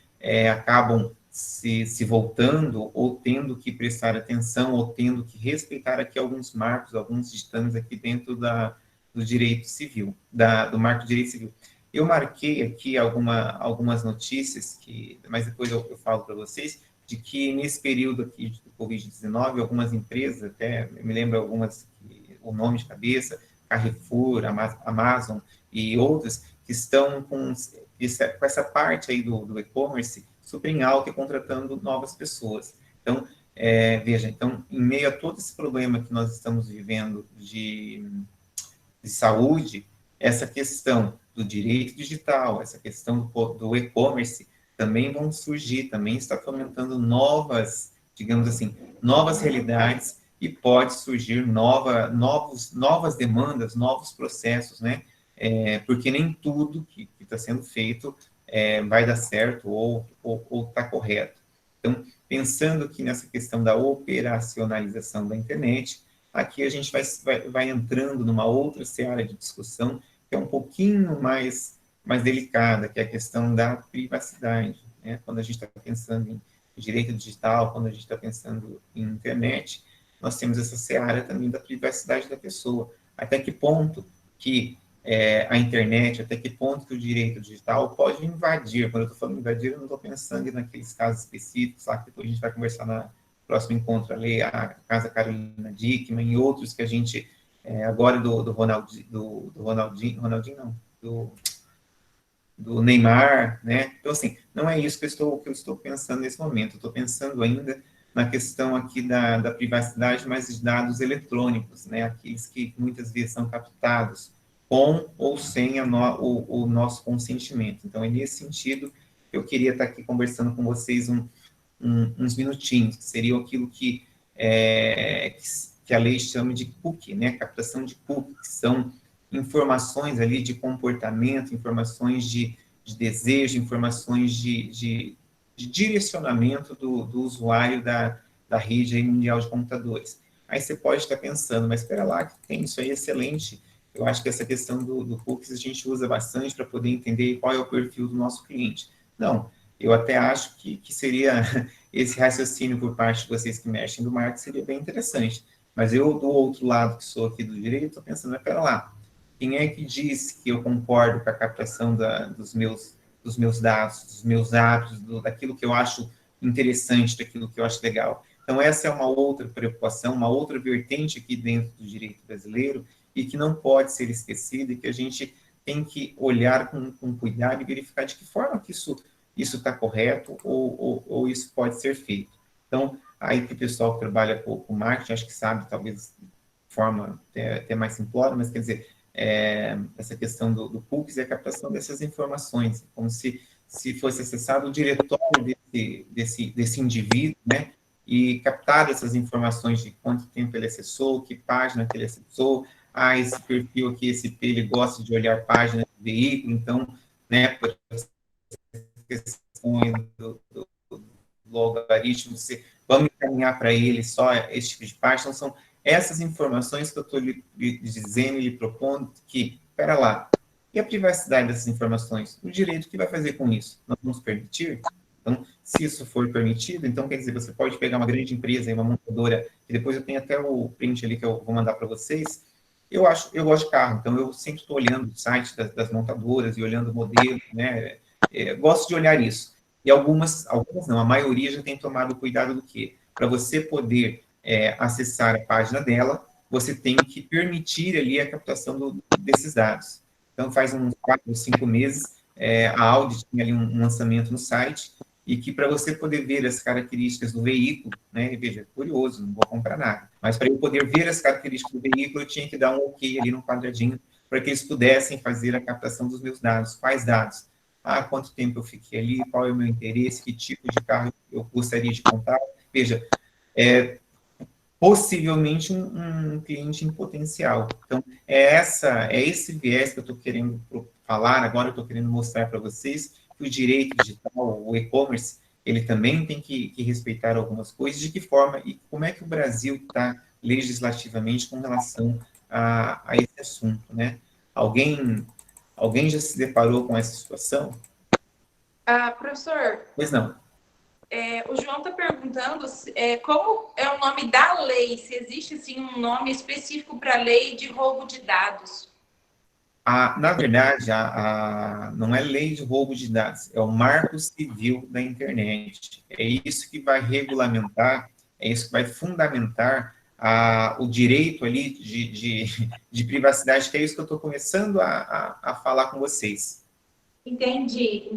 acabam se voltando, ou tendo que prestar atenção, ou tendo que respeitar aqui alguns marcos, alguns ditames aqui dentro do direito civil, do marco de direito civil. Eu marquei aqui algumas notícias, mas depois eu falo para vocês, de que nesse período aqui do Covid-19, algumas empresas, até me lembro algumas, o nome de cabeça, Carrefour, Amazon e outras, que estão com essa parte aí do e-commerce super em alta e contratando novas pessoas. Então, veja, então, em meio a todo esse problema que nós estamos vivendo de saúde, essa questão do direito digital, essa questão do e-commerce, também vão surgir, também está fomentando novas, digamos assim, novas realidades, e pode surgir novas demandas, novos processos, né? Porque nem tudo que está sendo feito vai dar certo ou está correto. Então, pensando aqui nessa questão da operacionalização da internet, aqui a gente vai entrando numa outra seara de discussão, que é um pouquinho mais delicada, que é a questão da privacidade, né? Quando a gente está pensando em direito digital, quando a gente está pensando em internet, nós temos essa seara também da privacidade da pessoa. Até que ponto que a internet, até que ponto que o direito digital pode invadir. Quando eu estou falando invadir, eu não estou pensando naqueles casos específicos, lá que depois a gente vai conversar no próximo encontro, ali, a Casa Carolina Dickmann e outros que a gente, agora do Neymar, né? Então, assim, não é isso que eu estou pensando nesse momento. Eu estou pensando ainda na questão aqui da privacidade, mas de dados eletrônicos, né? Aqueles que muitas vezes são captados com ou sem o nosso consentimento. Então, é nesse sentido que eu queria estar aqui conversando com vocês uns minutinhos, que seria aquilo que a lei chama de cookie, né? Captação de cookie, que são informações ali de comportamento, informações de desejo, informações de direcionamento do usuário da rede aí mundial de computadores. Aí você pode estar pensando, mas espera lá, que tem isso aí excelente. Eu acho que essa questão do cookies a gente usa bastante para poder entender qual é o perfil do nosso cliente. Não, eu até acho que seria esse raciocínio por parte de vocês que mexem do marketing seria bem interessante. Mas eu, do outro lado, que sou aqui do direito, estou pensando, mas espera lá, quem é que diz que eu concordo com a captação dos meus dados, dos meus hábitos, daquilo que eu acho interessante, daquilo que eu acho legal? Então, essa é uma outra preocupação, uma outra vertente aqui dentro do direito brasileiro e que não pode ser esquecida e que a gente tem que olhar com cuidado e verificar de que forma que isso está correto ou isso pode ser feito. Então, aí que o pessoal que trabalha com marketing, acho que sabe, talvez de forma até mais simplória, mas quer dizer, essa questão do cookies e a captação dessas informações, como se fosse acessado o diretório desse indivíduo, né, e captar essas informações de quanto tempo ele acessou, que página que ele acessou, esse perfil aqui, esse P, ele gosta de olhar página de veículo, então, né, por questões do logaritmo, vamos encaminhar para ele só esse tipo de página. Então, são essas informações que eu estou lhe dizendo e lhe propondo que, espera lá, e a privacidade dessas informações? O direito, o que vai fazer com isso? Nós vamos permitir? Então, se isso for permitido, então, quer dizer, você pode pegar uma grande empresa, uma montadora, que depois eu tenho até o print ali que eu vou mandar para vocês. Eu gosto de carro, então eu sempre estou olhando o site das montadoras e olhando o modelo, né? Gosto de olhar isso. E algumas não, a maioria já tem tomado cuidado do quê? Para você poder acessar a página dela, você tem que permitir ali a captação desses dados. Então, faz uns 4 ou 5 meses, a Audi tinha ali um lançamento no site, e que para você poder ver as características do veículo, né, veja, curioso, não vou comprar nada, mas para eu poder ver as características do veículo, eu tinha que dar um OK ali no quadradinho, para que eles pudessem fazer a captação dos meus dados. Quais dados? Quanto tempo eu fiquei ali, qual é o meu interesse, que tipo de carro eu gostaria de comprar. Veja, possivelmente um cliente em potencial. Então, é esse viés que eu estou querendo falar, agora eu estou querendo mostrar para vocês que o direito digital, o e-commerce, ele também tem que respeitar algumas coisas, de que forma e como é que o Brasil está legislativamente com relação a esse assunto, né? Alguém já se deparou com essa situação?
Professor.
Pois não.
O João está perguntando como é o nome da lei, se existe assim, um nome específico para a lei de roubo de dados.
Na verdade, não é lei de roubo de dados, é o Marco Civil da Internet. É isso que vai regulamentar, é isso que vai fundamentar o direito ali de privacidade, que é isso que eu estou começando a falar com vocês.
Entendi.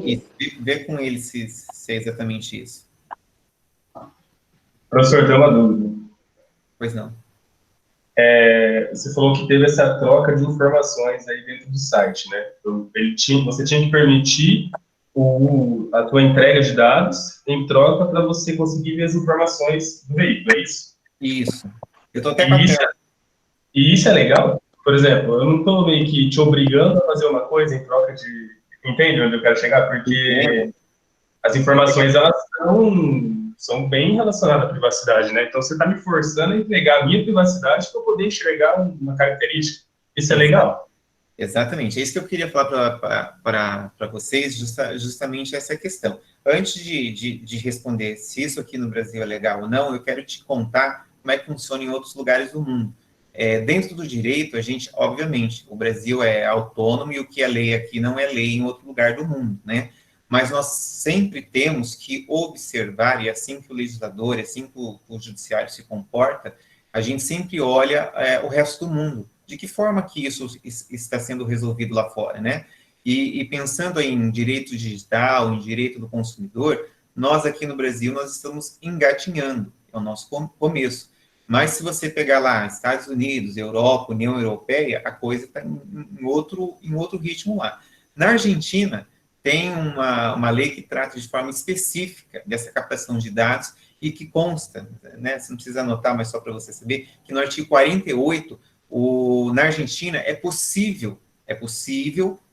E ver com ele se é exatamente isso.
Professor, tem uma dúvida.
Pois não.
Você falou que teve essa troca de informações aí dentro do site, né? Então, você tinha que permitir a tua entrega de dados em troca para você conseguir ver as informações do veículo, é isso?
Isso. Eu estou até
E isso é legal? Por exemplo, eu não estou meio que te obrigando a fazer uma coisa em troca de... Entende onde eu quero chegar? Porque as informações, elas são bem relacionadas à privacidade, né? Então, você está me forçando a entregar a minha privacidade para eu poder enxergar uma característica. Isso é legal?
Exatamente. É isso que eu queria falar para vocês, justamente essa questão. Antes de responder se isso aqui no Brasil é legal ou não, eu quero te contar como é que funciona em outros lugares do mundo. Dentro do direito, a gente, obviamente, o Brasil é autônomo e o que é lei aqui não é lei em outro lugar do mundo, né? Mas nós sempre temos que observar, e assim que o legislador, assim que o judiciário se comporta, a gente sempre olha o resto do mundo. De que forma que isso está sendo resolvido lá fora, né? E pensando aí em direito digital, em direito do consumidor, nós aqui no Brasil, nós estamos engatinhando, é o nosso começo. Mas se você pegar lá Estados Unidos, Europa, União Europeia, a coisa está em outro ritmo lá. Na Argentina, tem uma lei que trata de forma específica dessa captação de dados e que consta, né, você não precisa anotar, mas só para você saber, que no artigo 48 Na Argentina, é possível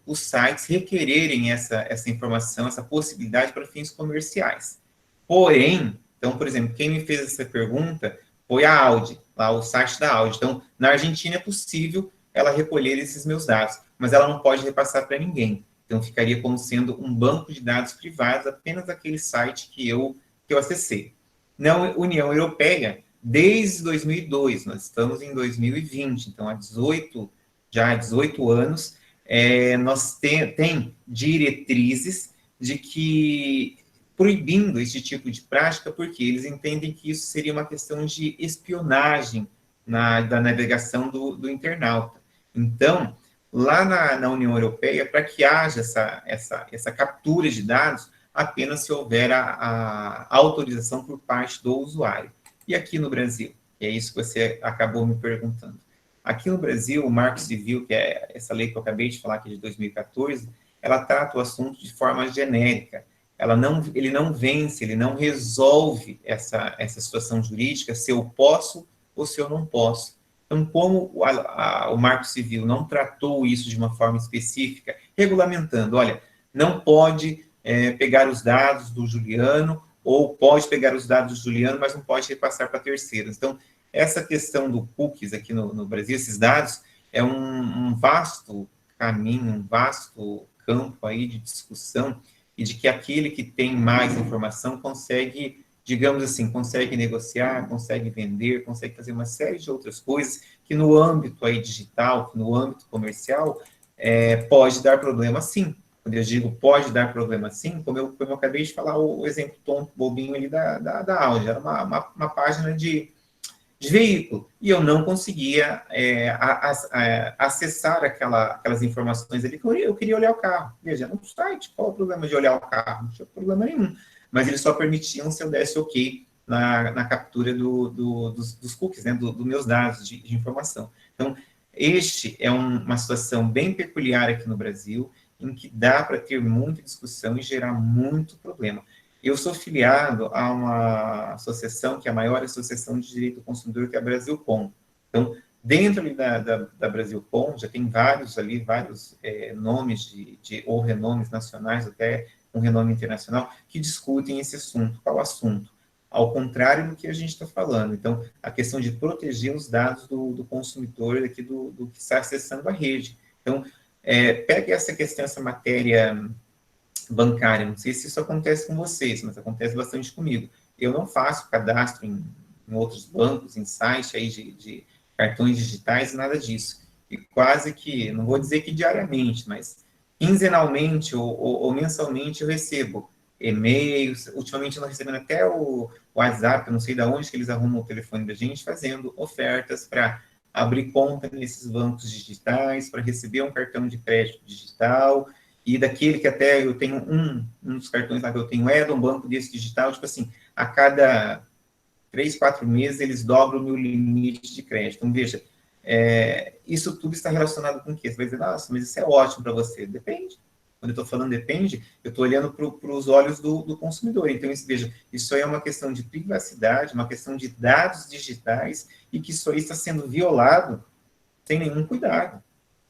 os sites requererem essa informação, essa possibilidade para fins comerciais. Porém, então, por exemplo, quem me fez essa pergunta foi a Audi, lá o site da Audi. Então, na Argentina é possível ela recolher esses meus dados, mas ela não pode repassar para ninguém. Então, ficaria como sendo um banco de dados privados, apenas aquele site que eu acessei. Na União Europeia, desde 2002, nós estamos em 2020, então há 18 anos, nós tem diretrizes de que proibindo esse tipo de prática, porque eles entendem que isso seria uma questão de espionagem da navegação do internauta. Então, lá na União Europeia, para que haja essa captura de dados, apenas se houver a autorização por parte do usuário. E aqui no Brasil? É isso que você acabou me perguntando. Aqui no Brasil, o Marco Civil, que é essa lei que eu acabei de falar, que é de 2014, ela trata o assunto de forma genérica. Ele não vence, ele não resolve essa situação jurídica, se eu posso ou se eu não posso. Então, como o Marco Civil não tratou isso de uma forma específica, regulamentando, olha, não pode pegar os dados do Juliano, ou pode pegar os dados do Juliano, mas não pode repassar para terceiros. Então, essa questão do cookies aqui no Brasil, esses dados, é um vasto caminho, um vasto campo aí de discussão, e de que aquele que tem mais informação consegue, digamos assim, consegue negociar, consegue vender, consegue fazer uma série de outras coisas que no âmbito aí digital, que no âmbito comercial, pode dar problema sim. Quando eu digo pode dar problema sim, como eu acabei de falar, o exemplo tonto, bobinho ali da Audi, era uma página de veículo, e eu não conseguia acessar aquelas informações ali, que eu queria olhar o carro. Veja, no site, qual o problema de olhar o carro? Não tinha problema nenhum, mas eles só permitiam se eu desse ok na captura dos cookies, né, dos meus dados de informação. Então, este é uma situação bem peculiar aqui no Brasil, em que dá para ter muita discussão e gerar muito problema. Eu sou filiado a uma associação, que é a maior associação de direito do consumidor, que é a Brasilcom. Então, dentro ali da Brasilcom, já tem vários nomes ou renomes nacionais, até um renome internacional, que discutem esse assunto. Qual assunto? Ao contrário do que a gente está falando. Então, a questão de proteger os dados do consumidor aqui do que está acessando a rede. Então, pegue essa questão, essa matéria bancária, não sei se isso acontece com vocês, mas acontece bastante comigo. Eu não faço cadastro em outros bancos, em site aí de cartões digitais, nada disso. E quase que, não vou dizer que diariamente, mas quinzenalmente ou mensalmente eu recebo e-mails, ultimamente eu estou recebendo até o WhatsApp, eu não sei de onde que eles arrumam o telefone da gente, fazendo ofertas para abrir conta nesses bancos digitais, para receber um cartão de crédito digital, e daquele que até eu tenho um dos cartões lá que eu tenho de um banco desse digital, tipo assim, a cada 3, 4 meses eles dobram o meu limite de crédito. Então, veja, isso tudo está relacionado com o quê? Você vai dizer, nossa, mas isso é ótimo para você. Depende. Quando eu estou falando depende, eu estou olhando para os olhos do consumidor. Então, veja, isso aí é uma questão de privacidade, uma questão de dados digitais, e que isso aí está sendo violado sem nenhum cuidado.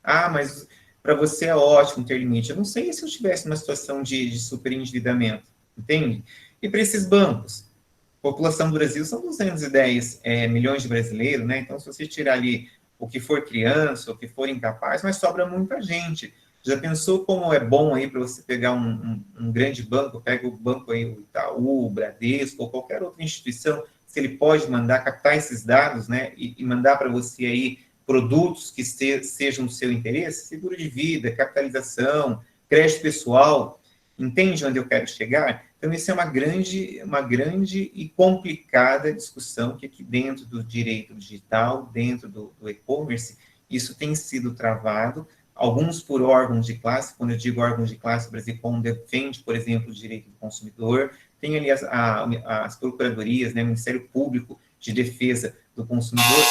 Ah, mas para você é ótimo ter limite. Eu não sei se eu tivesse uma situação de superendividamento, entende? E para esses bancos, a população do Brasil são 210 milhões de brasileiros, né? Então, se você tirar ali o que for criança, o que for incapaz, mas sobra muita gente. Já pensou como é bom aí para você pegar um grande banco, pega o banco aí, o Itaú, o Bradesco, ou qualquer outra instituição, se ele pode captar esses dados, né, e mandar para você aí produtos que sejam do seu interesse, seguro de vida, capitalização, crédito pessoal, entende onde eu quero chegar? Então, isso é uma grande e complicada discussão que aqui dentro do direito digital, dentro do e-commerce, isso tem sido travado, alguns por órgãos de classe. Quando eu digo órgãos de classe, o Brasilcom defende, por exemplo, o direito do consumidor, tem ali as procuradorias, né, o Ministério Público de Defesa do Consumidor.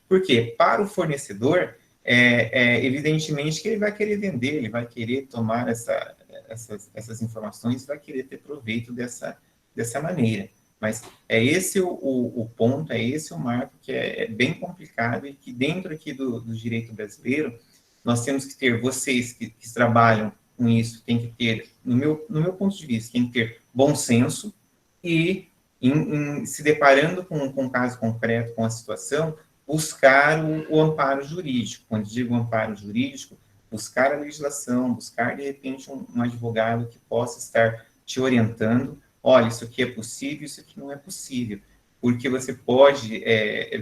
Por quê? Para o fornecedor, evidentemente que ele vai querer vender, ele vai querer tomar essas informações, vai querer ter proveito dessa maneira. Mas é esse o ponto, é esse o marco que é bem complicado e que dentro aqui do direito brasileiro, nós temos que ter, vocês que trabalham com isso, tem que ter, no meu ponto de vista, tem que ter bom senso e, se deparando com um caso concreto, com a situação, buscar o amparo jurídico. Quando digo amparo jurídico, buscar a legislação, buscar, de repente, um advogado que possa estar te orientando. Olha, isso aqui é possível, isso aqui não é possível, porque você pode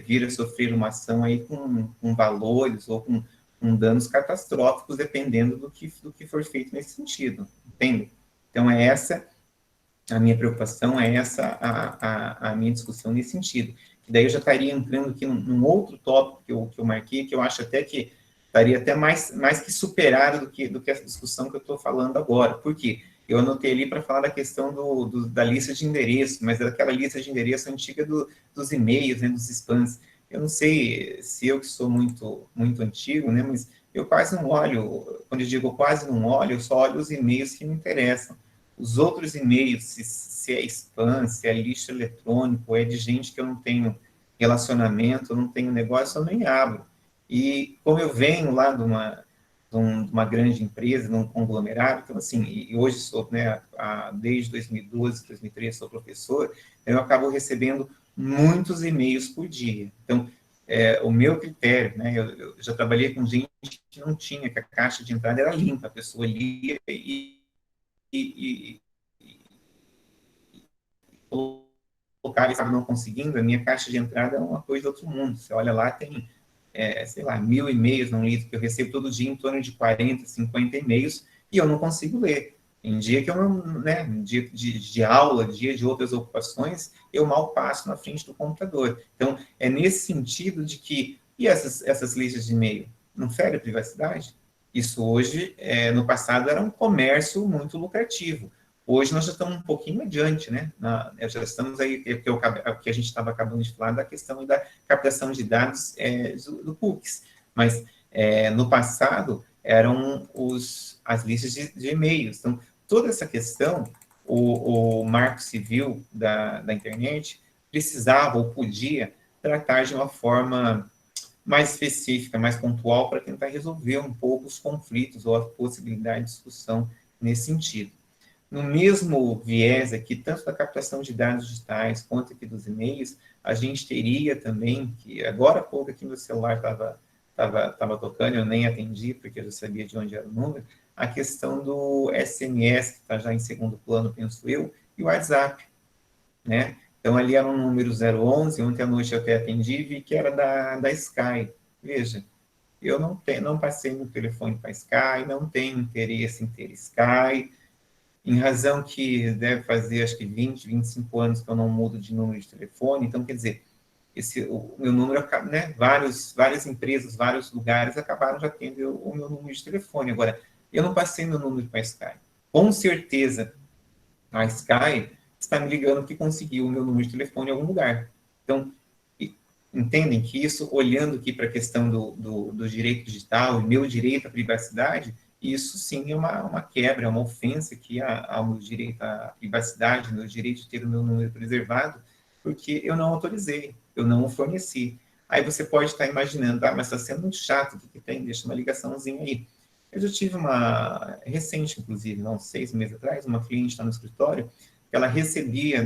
vir a sofrer uma ação aí com valores ou com danos catastróficos, dependendo do que for feito nesse sentido, entende? Então, é essa a minha preocupação, é essa a minha discussão nesse sentido. Que daí eu já estaria entrando aqui num outro tópico que eu marquei, que eu acho até que estaria até mais que superado do que essa discussão que eu estou falando agora. Por quê? Eu anotei ali para falar da questão da lista de endereço, mas daquela lista de endereço antiga dos e-mails, né, dos spams. Eu não sei se eu que sou muito antigo, né, mas eu quase não olho, quando eu digo quase não olho, eu só olho os e-mails que me interessam. Os outros e-mails, se é spam, se é lixo eletrônico, é de gente que eu não tenho relacionamento, eu não tenho negócio, eu nem abro. E como eu venho lá de uma grande empresa, de um conglomerado, então assim, e hoje sou, né, desde 2012, 2013 sou professor, eu acabo recebendo muitos e-mails por dia. Então, o meu critério, né, eu já trabalhei com gente que não tinha, que a caixa de entrada era limpa, a pessoa lia e colocar e estava não conseguindo, a minha caixa de entrada é uma coisa do outro mundo. Você olha lá, tem, sei lá, 1000 e-mails, não li, que eu recebo todo dia em torno de 40, 50 e-mails, e eu não consigo ler. Em dia que eu não, né, dia de aula, dia de outras ocupações, eu mal passo na frente do computador. Então, é nesse sentido de que, e essas listas de e-mail? Não fere a privacidade? Isso hoje, no passado, era um comércio muito lucrativo. Hoje nós já estamos um pouquinho adiante, né? Já estamos aí, que a gente estava acabando de falar da questão da captação de dados do cookies. Mas no passado eram as listas de e-mails. Então, toda essa questão, o marco civil da internet precisava ou podia tratar de uma forma mais específica, mais pontual, para tentar resolver um pouco os conflitos ou a possibilidade de discussão nesse sentido. No mesmo viés aqui, tanto da captação de dados digitais quanto aqui dos e-mails, a gente teria também, que agora há pouco aqui meu celular estava tocando, eu nem atendi, porque eu já sabia de onde era o número, a questão do SMS, que está já em segundo plano, penso eu, e o WhatsApp, né? Então, ali era um número 011, ontem à noite eu até atendi e vi que era da Sky. Veja, eu não passei meu telefone para a Sky, não tenho interesse em ter Sky, em razão que deve fazer, acho que 20, 25 anos que eu não mudo de número de telefone, então, quer dizer, o meu número, né, várias empresas, vários lugares acabaram já tendo o meu número de telefone. Agora, eu não passei meu número para a Sky. Com certeza, a Sky está me ligando que conseguiu o meu número de telefone em algum lugar. Então, entendem que isso, olhando aqui para a questão do direito digital, o meu direito à privacidade, isso sim é uma quebra, é uma ofensa aqui ao meu direito à privacidade, meu direito de ter o meu número preservado, porque eu não autorizei, eu não o forneci. Aí você pode estar imaginando, mas está sendo muito chato, o que tem? Deixa uma ligaçãozinha aí. Eu já tive uma, recente inclusive, não, 6 meses atrás, uma cliente está no escritório, que ela recebia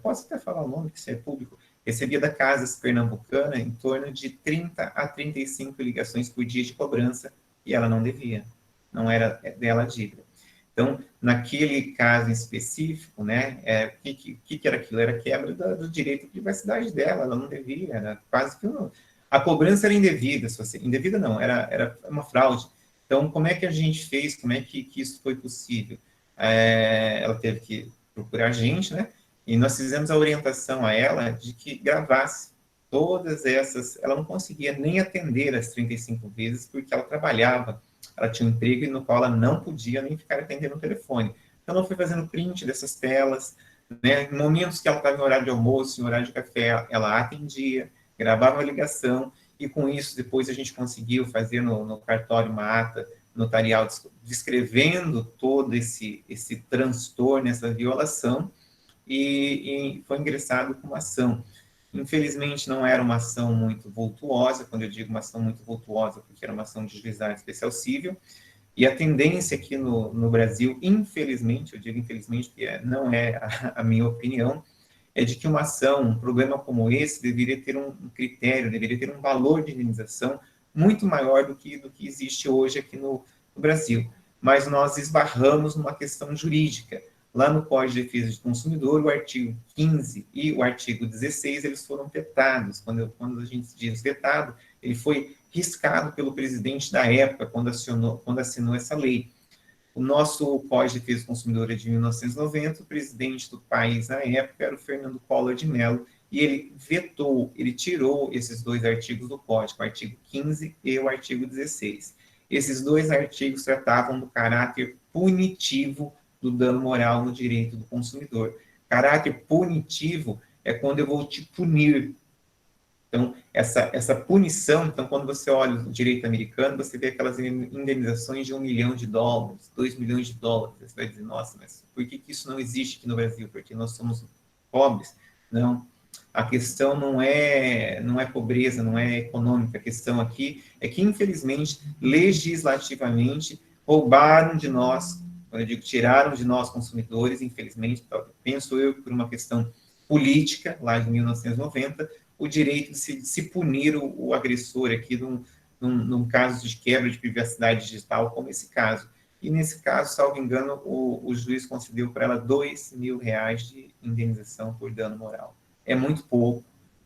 posso até falar o nome, que isso é público, recebia da Casas Pernambucana em torno de 30 a 35 ligações por dia de cobrança, e ela não devia, não era dela a dívida. Então, naquele caso em específico, né, o que era aquilo? Era quebra do direito à privacidade dela, ela não devia, era quase que a cobrança era indevida, indevida não, era uma fraude. Então, como é que a gente fez, como é que isso foi possível? Ela teve que procurar a gente, né, e nós fizemos a orientação a ela de que gravasse todas essas, ela não conseguia nem atender as 35 vezes, porque ela trabalhava, ela tinha um emprego no qual ela não podia nem ficar atendendo o telefone. Então, ela foi fazendo print dessas telas, né? Em momentos que ela estava em horário de almoço, em horário de café, ela atendia, gravava a ligação, e com isso, depois a gente conseguiu fazer no cartório uma ata notarial descrevendo todo esse transtorno, essa violação, e foi ingressado com uma ação. Infelizmente, não era uma ação muito vultuosa, quando eu digo uma ação muito vultuosa, porque era uma ação de juizado especial cível, e a tendência aqui no Brasil, infelizmente, eu digo infelizmente, porque não é a minha opinião, é de que uma ação, um problema como esse, deveria ter um critério, deveria ter um valor de indenização muito maior do que existe hoje aqui no Brasil. Mas nós esbarramos numa questão jurídica. Lá no Código de Defesa do Consumidor, o artigo 15 e o artigo 16, eles foram vetados. Quando a gente diz vetado, ele foi riscado pelo presidente da época, quando assinou essa lei. O nosso Código de Defesa do Consumidor é de 1990, o presidente do país na época era o Fernando Collor de Mello, e ele vetou, ele tirou esses dois artigos do Código, o artigo 15 e o artigo 16. Esses dois artigos tratavam do caráter punitivo do dano moral no direito do consumidor. Caráter punitivo é quando eu vou te punir. Então, essa punição, então, quando você olha o direito americano, você vê aquelas indenizações de $1 milhão, $2 milhões. Você vai dizer, nossa, mas por que isso não existe aqui no Brasil? Porque nós somos pobres? Não. A questão não é pobreza, não é econômica. A questão aqui é que, infelizmente, legislativamente, roubaram de nós, quando eu digo tiraram de nós consumidores, infelizmente, penso eu por uma questão política, lá de 1990, o direito de se punir o agressor aqui num caso de quebra de privacidade digital, como esse caso. E nesse caso, salvo engano, o juiz concedeu para ela R$2 mil de indenização por dano moral. É muito pouco,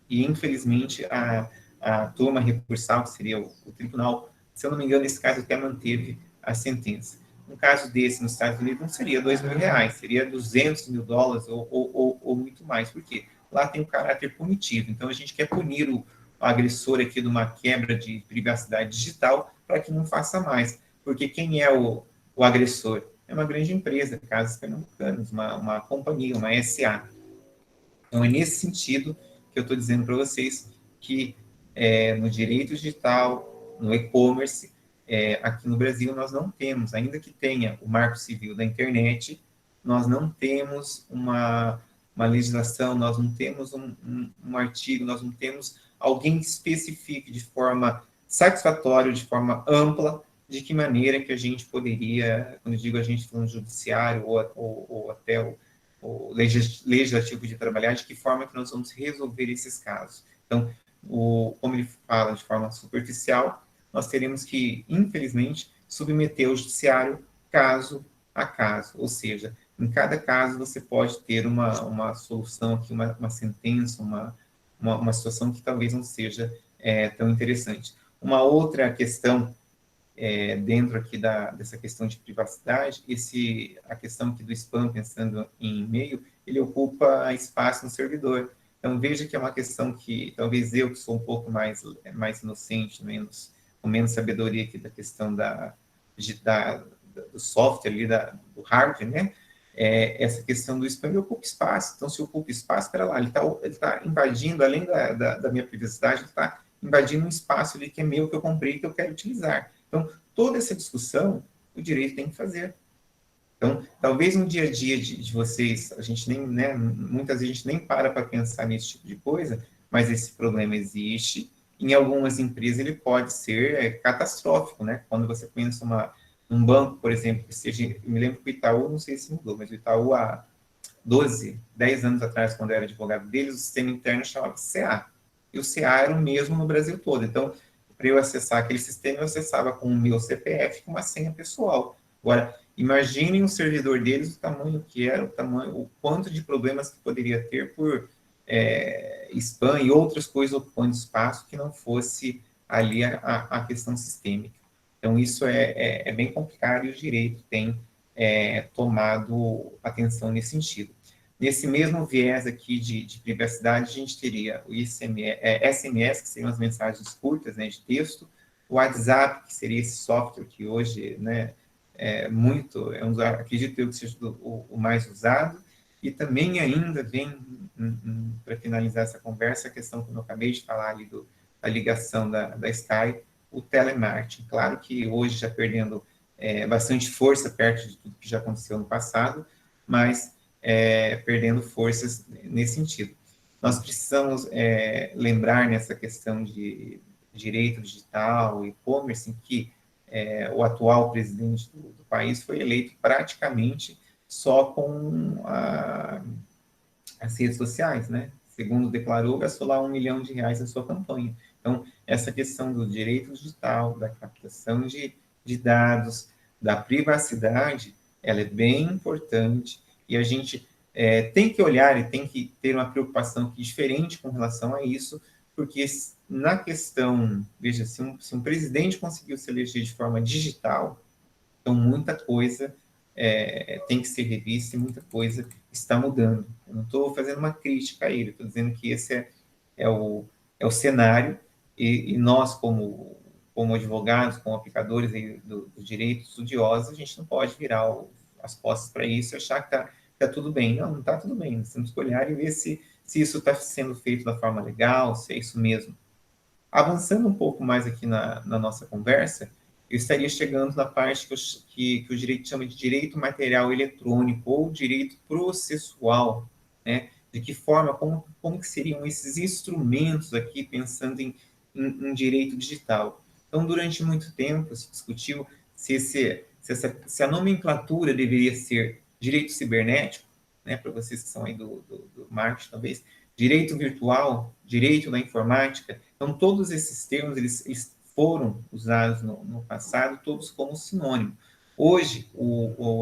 e infelizmente a turma recursal, que seria o tribunal, se eu não me engano, nesse caso até manteve a sentença. Um caso desse nos Estados Unidos não seria R$2 mil, seria $200 mil ou muito mais. Por quê? Lá tem um caráter punitivo. Então, a gente quer punir o agressor aqui de uma quebra de privacidade digital para que não faça mais. Porque quem é o agressor? É uma grande empresa, Casas Pernambucanas, uma companhia, uma SA. Então, é nesse sentido que eu estou dizendo para vocês que no direito digital, no e-commerce, aqui no Brasil nós não temos, ainda que tenha o Marco Civil da Internet, nós não temos uma legislação, nós não temos um artigo, nós não temos alguém que especifique de forma satisfatória, de forma ampla, de que maneira que a gente poderia, quando eu digo a gente falando judiciário ou até o legislativo de trabalhar, de que forma que nós vamos resolver esses casos. Então, como ele fala de forma superficial, nós teremos que, infelizmente, submeter o judiciário caso a caso, ou seja, em cada caso você pode ter uma solução aqui, uma sentença, uma situação que talvez não seja tão interessante. Uma outra questão dentro aqui dessa questão de privacidade, a questão aqui do spam, pensando em e-mail, ele ocupa espaço no servidor. Então, veja que é uma questão que talvez eu, que sou um pouco mais inocente, com menos sabedoria aqui da questão do software, ali, do hardware, né? Essa questão do spam ocupa espaço. Então, se ocupa espaço, espera lá, ele tá invadindo, além da minha privacidade, ele está invadindo um espaço ali que é meu, que eu comprei, que eu quero utilizar. Então, toda essa discussão, o direito tem que fazer. Então, talvez no dia a dia de vocês, a gente nem, né, muitas vezes a gente nem para pensar nesse tipo de coisa, mas esse problema existe. Em algumas empresas ele pode ser catastrófico, né? Quando você pensa num banco, por exemplo, que seja, eu me lembro que o Itaú, não sei se mudou, mas o Itaú há 10 anos atrás, quando eu era advogado deles, o sistema interno chamava CA. E o CA era o mesmo no Brasil todo. Então, para eu acessar aquele sistema, eu acessava com o meu CPF com uma senha pessoal. Agora, imaginem o servidor deles, o tamanho que era, o quanto de problemas que poderia ter por spam e outras coisas ocupando espaço que não fosse ali a questão sistêmica. Então, isso é bem complicado e o direito tem tomado atenção nesse sentido. Nesse mesmo viés aqui de privacidade, a gente teria o SMS, que seriam as mensagens curtas, né, de texto, o WhatsApp, que seria esse software que hoje, né, acredito eu que seja o mais usado, e também ainda vem, para finalizar essa conversa, a questão que eu acabei de falar ali da ligação da Sky, o telemarketing. Claro que hoje já perdendo bastante força perto de tudo que já aconteceu no passado, mas perdendo forças nesse sentido. Nós precisamos lembrar nessa questão de direito digital, e-commerce, em que o atual presidente do país foi eleito praticamente só com as redes sociais, né? Segundo declarou, gastou lá R$1 milhão na sua campanha. Então, essa questão do direito digital, da captação de dados, da privacidade, ela é bem importante e a gente tem que olhar e tem que ter uma preocupação diferente com relação a isso, porque na questão, veja, se um presidente conseguiu se eleger de forma digital, então muita coisa tem que ser revista e muita coisa está mudando. Eu não estou fazendo uma crítica a ele, estou dizendo que esse é o cenário e nós, como advogados, como aplicadores do direito, estudiosos, a gente não pode virar as costas para isso e achar que está tudo bem. Não está tudo bem. Nós temos que olhar e ver se isso está sendo feito da forma legal, se é isso mesmo. Avançando um pouco mais aqui na nossa conversa, eu estaria chegando na parte que o direito chama de direito material eletrônico ou direito processual, né? De que forma, como que seriam esses instrumentos aqui, pensando em direito digital. Então, durante muito tempo, se discutiu se a nomenclatura deveria ser direito cibernético, né, para vocês que são aí do marketing, talvez, direito virtual, direito da informática. Então, todos esses termos, eles foram usados no passado, todos como sinônimo. Hoje,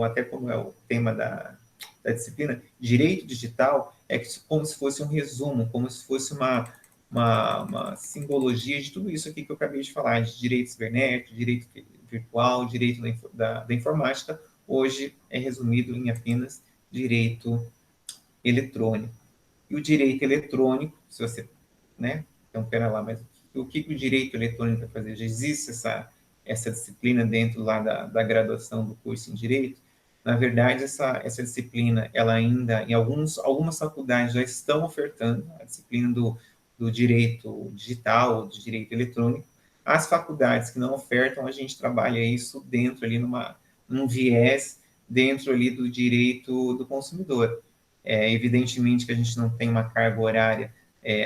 até como é o tema da disciplina, direito digital é como se fosse um resumo, como se fosse uma simbologia de tudo isso aqui que eu acabei de falar, de direito cibernético, direito virtual, direito da informática, hoje é resumido em apenas direito eletrônico. E o direito eletrônico, se você, né? Então, pera lá, mas o que o direito eletrônico vai fazer? Já existe essa disciplina dentro lá da graduação do curso em direito? Na verdade, essa disciplina, ela ainda, em algumas faculdades já estão ofertando a disciplina do direito digital, do direito eletrônico. As faculdades que não ofertam, a gente trabalha isso dentro ali num viés dentro ali do direito do consumidor. Evidentemente que a gente não tem uma carga horária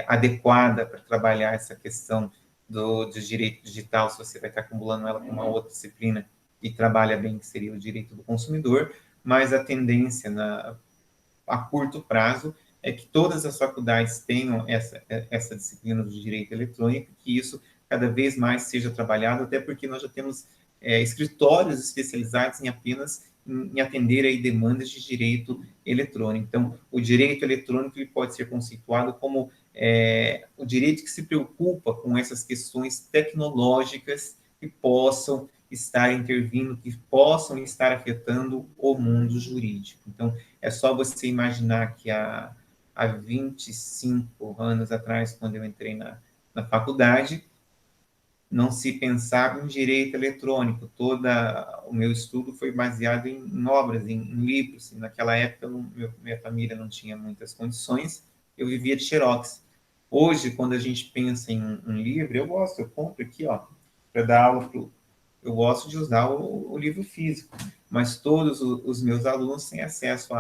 adequada para trabalhar essa questão do direito digital, se você vai estar acumulando ela com uma outra disciplina e trabalha bem, que seria o direito do consumidor, mas a tendência a curto prazo é que todas as faculdades tenham essa disciplina do direito eletrônico, que isso cada vez mais seja trabalhado, até porque nós já temos escritórios especializados em apenas em atender aí demandas de direito eletrônico. Então, o direito eletrônico ele pode ser conceituado como o direito que se preocupa com essas questões tecnológicas que possam estar intervindo, que possam estar afetando o mundo jurídico. Então, é só você imaginar que há 25 anos atrás, quando eu entrei na faculdade, não se pensava em direito eletrônico. Todo o meu estudo foi baseado em obras, em livros. E naquela época, minha família não tinha muitas condições, eu vivia de xerox. Hoje, quando a gente pensa em um livro, eu compro aqui, para dar aula eu gosto de usar o livro físico, mas todos os meus alunos têm acesso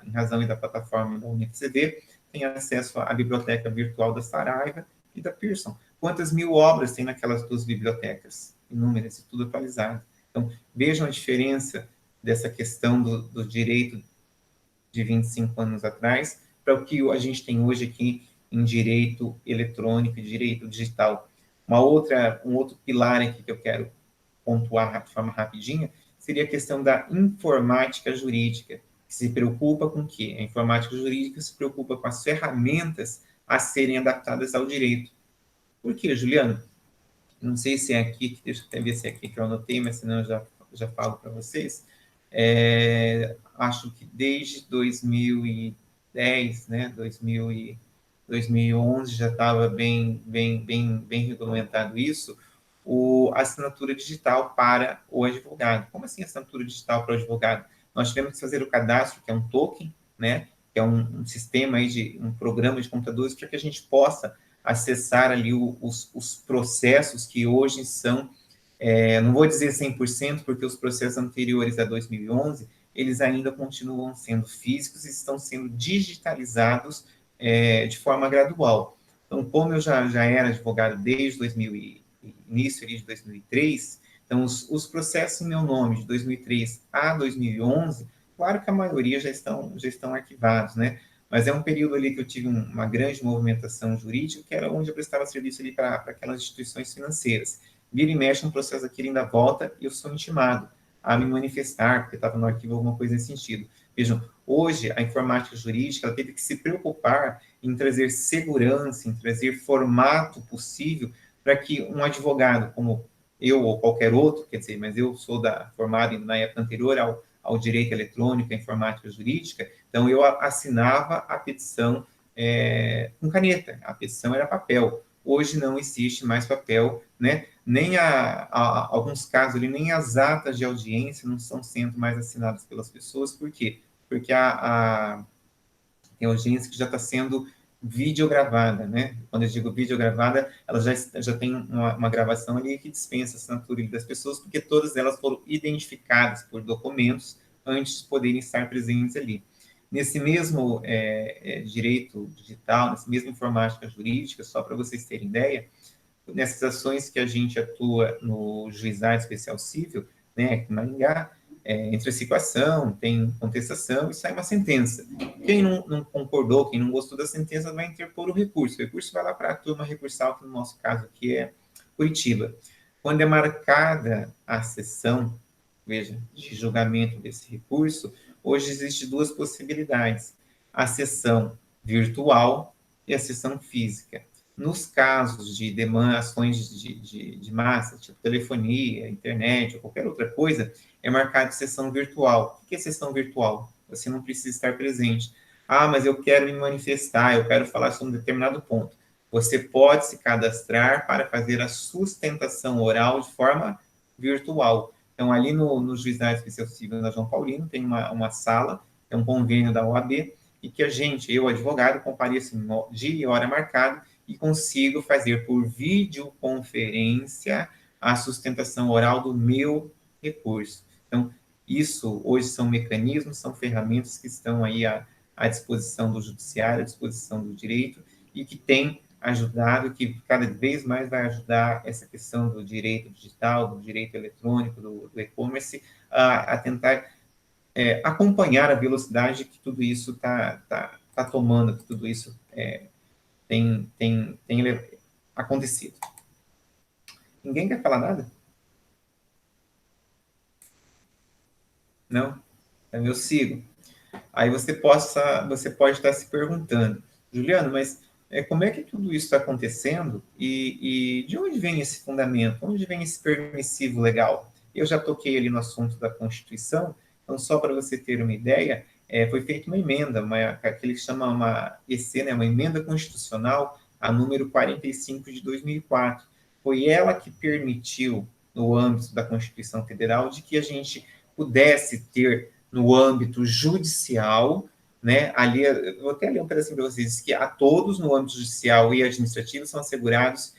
em razão da plataforma da UniFCB, têm acesso à biblioteca virtual da Saraiva e da Pearson. Quantas mil obras tem naquelas duas bibliotecas? Inúmeras, e tudo atualizado. Então, vejam a diferença dessa questão do direito de 25 anos atrás para o que a gente tem hoje aqui em direito eletrônico e direito digital. Um outro pilar aqui que eu quero pontuar de forma rapidinha seria a questão da informática jurídica, que se preocupa com o quê? A informática jurídica se preocupa com as ferramentas a serem adaptadas ao direito. Por quê, Juliano? Não sei se é aqui, deixa eu até ver se é aqui que eu anotei, mas senão eu já falo para vocês. Acho que desde 2010, né, 2011 já estava bem regulamentado isso, a assinatura digital para o advogado. Como assim assinatura digital para o advogado? Nós tivemos que fazer o cadastro, que é um token, né, que é um sistema aí um programa de computadores para que a gente possa acessar ali os processos que hoje são, não vou dizer 100%, porque os processos anteriores a 2011, eles ainda continuam sendo físicos e estão sendo digitalizados de forma gradual. Então, como eu já era advogado desde início de 2003, então os processos em meu nome de 2003 a 2011, claro que a maioria já estão arquivados, né? Mas é um período ali que eu tive uma grande movimentação jurídica, que era onde eu prestava serviço ali para aquelas instituições financeiras. Vira e mexe, um processo aqui ainda volta e eu sou intimado a me manifestar, porque estava no arquivo alguma coisa nesse sentido. Vejam, hoje a informática jurídica ela teve que se preocupar em trazer segurança, em trazer formato possível para que um advogado, como eu ou qualquer outro, quer dizer, mas eu sou formado na época anterior ao direito eletrônico, à informática jurídica, então eu assinava a petição com caneta, a petição era papel. Hoje não existe mais papel, né? Nem alguns casos ali, nem as atas de audiência não estão sendo mais assinadas pelas pessoas. Por quê? Porque tem audiência que já está sendo videogravada, né? Quando eu digo videogravada, ela já tem uma gravação ali que dispensa a assinatura das pessoas, porque todas elas foram identificadas por documentos antes de poderem estar presentes ali. Nesse mesmo direito digital, nessa mesma informática jurídica, só para vocês terem ideia, nessas ações que a gente atua no Juizado Especial Civil, né, aqui em Maringá, entre a situação, tem contestação e sai uma sentença. Quem não concordou, quem não gostou da sentença, vai interpor o recurso. O recurso vai lá para a turma recursal, que no nosso caso aqui é Curitiba. Quando é marcada a sessão, veja, de julgamento desse recurso, hoje existem duas possibilidades: a sessão virtual e a sessão física. Nos casos de ações de massa, tipo telefonia, internet ou qualquer outra coisa, é marcado sessão virtual. O que é sessão virtual? Você não precisa estar presente. Ah, mas eu quero me manifestar, eu quero falar sobre um determinado ponto. Você pode se cadastrar para fazer a sustentação oral de forma virtual. Então, ali no Juizado Especial Civil da João Paulino, tem uma sala, é um convênio da OAB, e que eu, advogado, compareço em dia e hora marcado e consigo fazer por videoconferência a sustentação oral do meu recurso. Então, isso hoje são mecanismos, são ferramentas que estão aí à disposição do judiciário, à disposição do direito, e que tem ajudado, que cada vez mais vai ajudar essa questão do direito digital, do direito eletrônico, do e-commerce, a tentar acompanhar a velocidade que tudo isso está tomando, que tudo isso tem acontecido. Ninguém quer falar nada? Não? Então eu sigo. Aí você pode estar se perguntando, Juliano, mas como é que tudo isso está acontecendo e de onde vem esse fundamento? Onde vem esse permissivo legal? Eu já toquei ali no assunto da Constituição, então só para você ter uma ideia, foi feita uma emenda, aquele que chama uma EC, né, uma emenda constitucional, a número 45 de 2004. Foi ela que permitiu, no âmbito da Constituição Federal, de que a gente pudesse ter, no âmbito judicial, né, ali, eu vou até ler um pedacinho para vocês, que a todos, no âmbito judicial e administrativo, são assegurados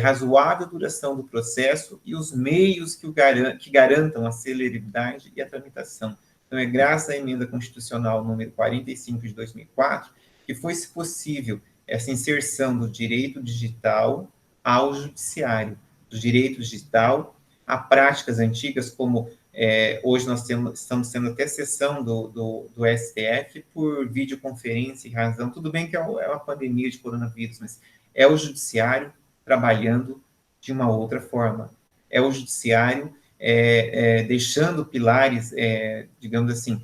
razoável duração do processo e os meios que garantam a celeridade e a tramitação. Então, é graças à emenda constitucional número 45 de 2004 que foi-se possível essa inserção do direito digital ao judiciário, do direito digital a práticas antigas, como hoje nós estamos tendo até sessão do STF por videoconferência e razão. Tudo bem que é uma pandemia de coronavírus, mas é o judiciário trabalhando de uma outra forma. É o judiciário deixando pilares, digamos assim,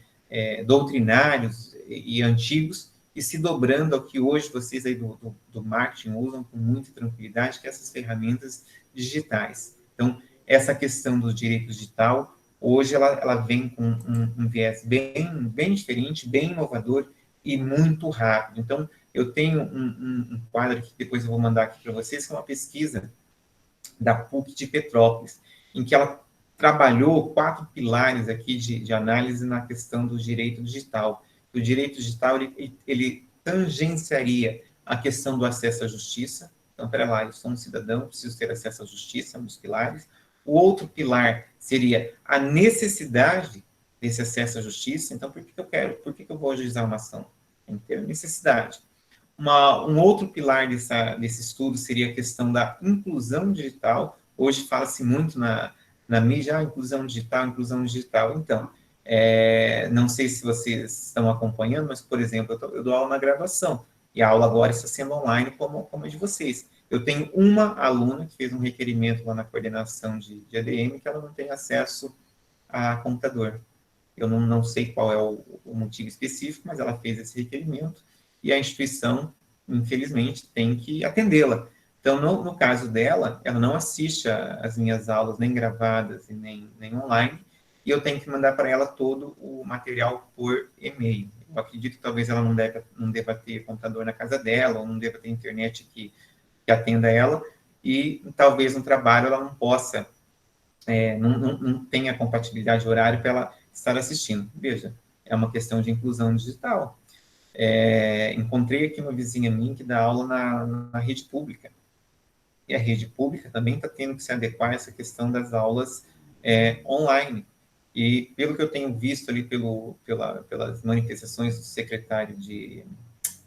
doutrinários e antigos e se dobrando ao que hoje vocês aí do marketing usam com muita tranquilidade, que é essas ferramentas digitais. Então, essa questão do direito digital, hoje ela vem com um viés bem diferente, bem inovador e muito rápido. Então, eu tenho um quadro aqui, que depois eu vou mandar aqui para vocês, que é uma pesquisa da PUC de Petrópolis, em que ela trabalhou 4 pilares aqui de análise na questão do direito digital. O direito digital, ele tangenciaria a questão do acesso à justiça. Então, pera lá, eu sou um cidadão, preciso ter acesso à justiça, um dos pilares. O outro pilar seria a necessidade desse acesso à justiça, então por que eu vou ajuizar uma ação? Tem que ter necessidade. Um outro pilar desse estudo seria a questão da inclusão digital. Hoje fala-se muito na mídia, inclusão digital, inclusão digital. Então, não sei se vocês estão acompanhando, mas, por exemplo, eu dou aula na graduação, e a aula agora está sendo online, como a de vocês. Eu tenho uma aluna que fez um requerimento lá na coordenação de ADM, que ela não tem acesso a computador. Eu não sei qual é o motivo específico, mas ela fez esse requerimento, e a instituição, infelizmente, tem que atendê-la. Então, no caso dela, ela não assiste às minhas aulas, nem gravadas e nem online, e eu tenho que mandar para ela todo o material por e-mail. Eu acredito que talvez ela não deva ter computador na casa dela, ou não deva ter internet que atenda ela, e talvez no trabalho ela não possa, não tenha compatibilidade de horário para ela estar assistindo. Veja, é uma questão de inclusão digital. Encontrei aqui uma vizinha minha que dá aula na rede pública, e a rede pública também está tendo que se adequar a essa questão das aulas online. E pelo que eu tenho visto ali pelas manifestações do secretário de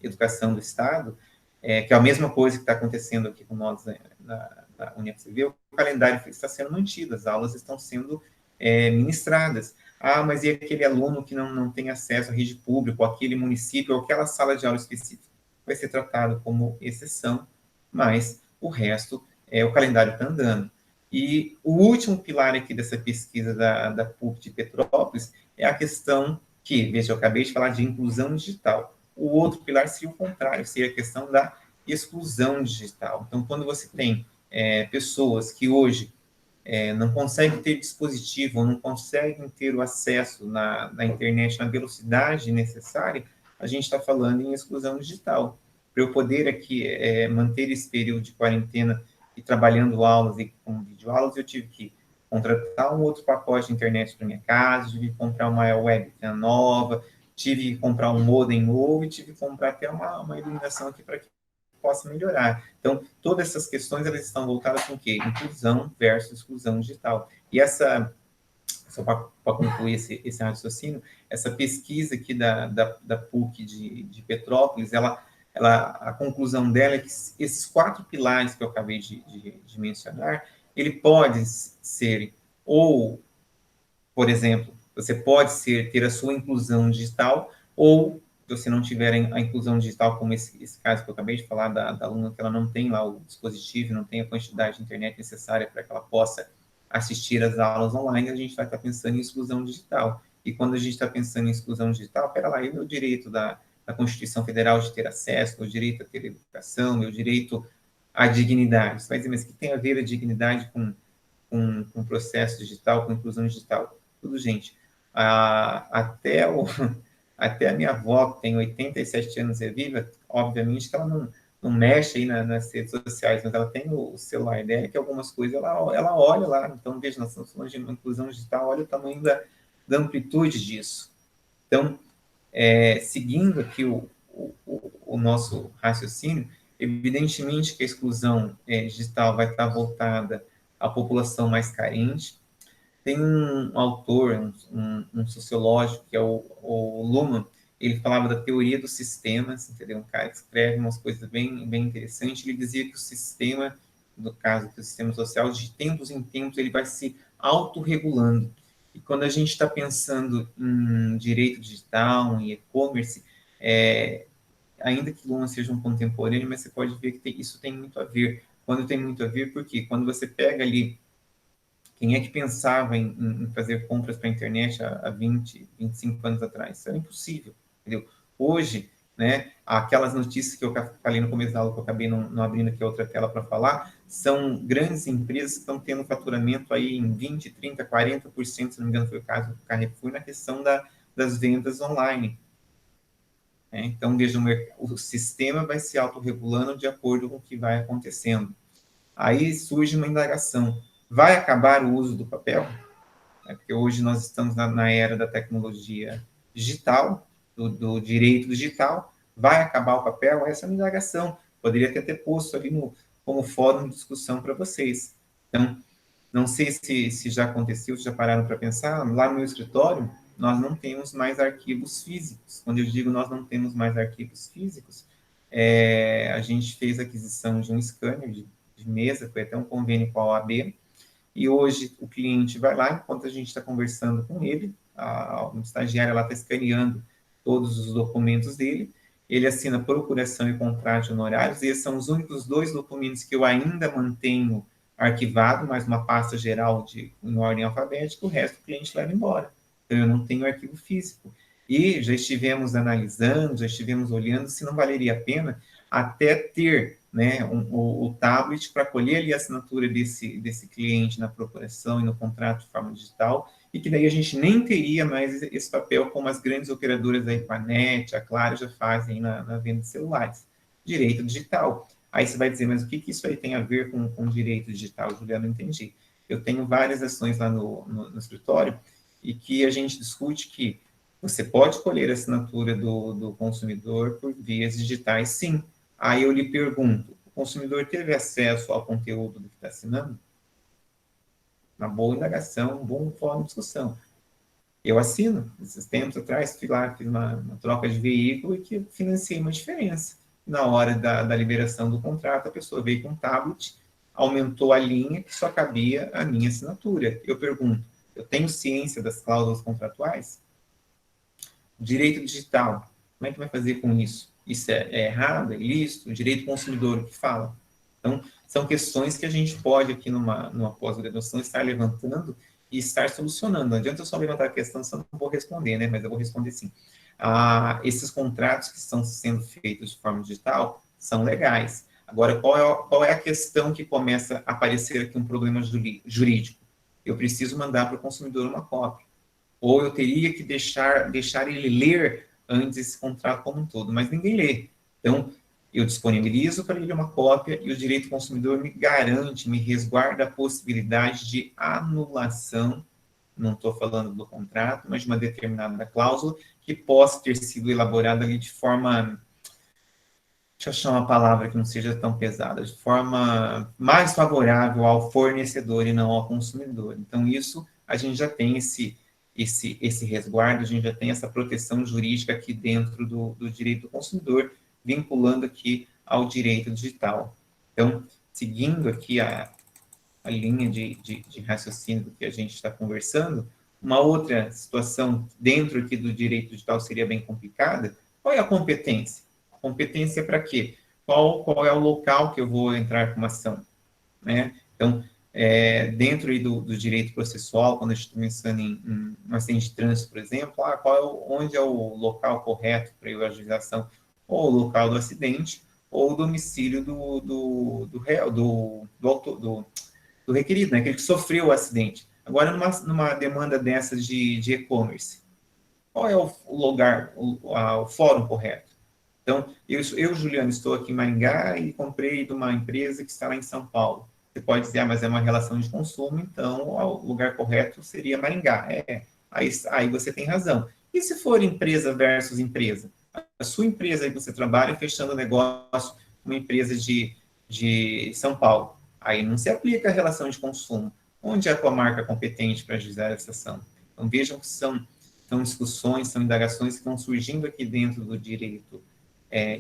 Educação do Estado, que é a mesma coisa que está acontecendo aqui com nós na UniFCV, o calendário está sendo mantido, as aulas estão sendo ministradas. Mas e aquele aluno que não tem acesso à rede pública, ou aquele município, ou aquela sala de aula específica? Vai ser tratado como exceção, mas o resto, o calendário está andando. E o último pilar aqui dessa pesquisa da PUC de Petrópolis é a questão que, veja, eu acabei de falar de inclusão digital. O outro pilar seria o contrário, seria a questão da exclusão digital. Então, quando você tem pessoas que hoje não conseguem ter dispositivo, ou não conseguem ter o acesso na internet na velocidade necessária, a gente está falando em exclusão digital. Para eu poder aqui manter esse período de quarentena e trabalhando aulas e com videoaulas, eu tive que contratar um outro pacote de internet para minha casa, tive que comprar uma webcam nova, tive que comprar um modem novo e tive que comprar até uma iluminação aqui para que possa melhorar. Então, todas essas questões, elas estão voltadas com o quê? Inclusão versus exclusão digital. E só para concluir esse raciocínio, essa pesquisa aqui da PUC de Petrópolis, a conclusão dela é que esses 4 pilares que eu acabei de mencionar, ele pode ser, ou, por exemplo, você pode ter a sua inclusão digital, ou, se você não tiver a inclusão digital, como esse caso que eu acabei de falar, da aluna que ela não tem lá o dispositivo, não tem a quantidade de internet necessária para que ela possa assistir às aulas online, a gente vai estar pensando em exclusão digital. E quando a gente está pensando em exclusão digital, pera lá, e o meu direito da Constituição Federal de ter acesso, meu direito a ter educação, meu direito à dignidade. Você vai dizer, mas o que tem a ver a dignidade com processo digital, com inclusão digital? Tudo, gente. Até a minha avó, que tem 87 anos e é viva, obviamente que ela não mexe aí nas redes sociais, mas ela tem o celular dela, que algumas coisas ela olha lá. Então, veja, nós estamos falando de uma inclusão digital, olha o tamanho da amplitude disso. Então, seguindo aqui o nosso raciocínio, evidentemente que a exclusão digital vai estar voltada à população mais carente. Tem um autor, um sociológico, que é o Luhmann, ele falava da teoria dos sistemas, entendeu? Um cara que escreve umas coisas bem, bem interessantes. Ele dizia que o sistema, no caso, que o sistema social, de tempos em tempos, ele vai se autorregulando. E quando a gente está pensando em direito digital, em e-commerce, ainda que Luhmann seja um contemporâneo, mas você pode ver que isso tem muito a ver. Quando tem muito a ver, porque quando você pega ali, quem é que pensava em fazer compras para a internet há 20, 25 anos atrás? Isso era impossível, entendeu? Hoje, né, aquelas notícias que eu falei no começo da aula, que eu acabei não abrindo aqui outra tela para falar, são grandes empresas que estão tendo faturamento aí em 20, 30, 40%, se não me engano foi o caso do Carrefour, na questão das vendas online. Então, veja, o sistema vai se autorregulando de acordo com o que vai acontecendo. Aí surge uma indagação. Vai acabar o uso do papel? Porque hoje nós estamos na era da tecnologia digital, do direito digital. Vai acabar o papel? Essa é uma indagação. Poderia ter posto ali como fórum de discussão para vocês. Então, não sei se já aconteceu, se já pararam para pensar. Lá no meu escritório, nós não temos mais arquivos físicos. Quando eu digo nós não temos mais arquivos físicos, a gente fez a aquisição de um scanner de mesa, foi até um convênio com a OAB, e hoje o cliente vai lá, enquanto a gente está conversando com ele, a estagiária lá está escaneando todos os documentos dele, ele assina procuração e contrato de honorários, e esses são os únicos 2 documentos que eu ainda mantenho arquivado, mas uma pasta geral em ordem alfabética, o resto o cliente leva embora. Então, eu não tenho arquivo físico. E já estivemos analisando, já estivemos olhando se não valeria a pena até ter, né, o tablet para colher ali a assinatura desse cliente na procuração e no contrato de forma digital, e que daí a gente nem teria mais esse papel como as grandes operadoras aí, a NET, a Claro, já fazem na venda de celulares. Direito digital. Aí você vai dizer, mas o que isso aí tem a ver com direito digital, Juliano? Não entendi. Eu tenho várias ações lá no escritório e que a gente discute que você pode colher a assinatura do consumidor por vias digitais, sim. Aí eu lhe pergunto, o consumidor teve acesso ao conteúdo do que está assinando? Uma boa indagação, um bom fórum de discussão. Eu assino. Esses tempos atrás, fiz uma troca de veículo e que financiei uma diferença. Na hora da liberação do contrato, a pessoa veio com um tablet, aumentou a linha que só cabia a minha assinatura. Eu pergunto, eu tenho ciência das cláusulas contratuais? Direito digital, como é que vai fazer com isso? Isso é errado, é ilícito? O direito consumidor, o que fala? Então, são questões que a gente pode, aqui numa pós-graduação, estar levantando e estar solucionando. Não adianta eu só levantar a questão, se eu não vou responder, né? Mas eu vou responder sim. Esses contratos que estão sendo feitos de forma digital são legais. Agora, qual é a questão que começa a aparecer aqui um problema jurídico? Eu preciso mandar para o consumidor uma cópia. Ou eu teria que deixar ele ler antes esse contrato como um todo, mas ninguém lê. Então, eu disponibilizo para ele uma cópia e o direito do consumidor me garante, me resguarda a possibilidade de anulação, não estou falando do contrato, mas de uma determinada cláusula que possa ter sido elaborada ali de forma, deixa eu achar uma palavra que não seja tão pesada, de forma mais favorável ao fornecedor e não ao consumidor. Então, isso, a gente já tem esse resguardo, a gente já tem essa proteção jurídica aqui dentro do direito do consumidor, vinculando aqui ao direito digital. Então, seguindo aqui a linha de raciocínio do que a gente está conversando, uma outra situação dentro aqui do direito digital seria bem complicada. Qual é a competência? A competência é para quê? Qual é o local que eu vou entrar com uma ação? Né? Então, dentro aí do direito processual, quando a gente está pensando em um acidente de trânsito, por exemplo, onde é o local correto para eu ajuizar a ação? Ou o local do acidente, ou o domicílio do réu, do requerido, né? Aquele que sofreu o acidente. Agora, numa demanda dessas de e-commerce, qual é o lugar, o fórum correto? Então, eu, Juliano, estou aqui em Maringá e comprei de uma empresa que está lá em São Paulo. Você pode dizer, mas é uma relação de consumo, então o lugar correto seria Maringá. Aí você tem razão. E se for empresa versus empresa? A sua empresa aí que você trabalha fechando negócio com uma empresa de São Paulo. Aí não se aplica a relação de consumo. Onde é a tua marca competente para ajuizar essa ação? Então, vejam que são discussões, são indagações que estão surgindo aqui dentro do direito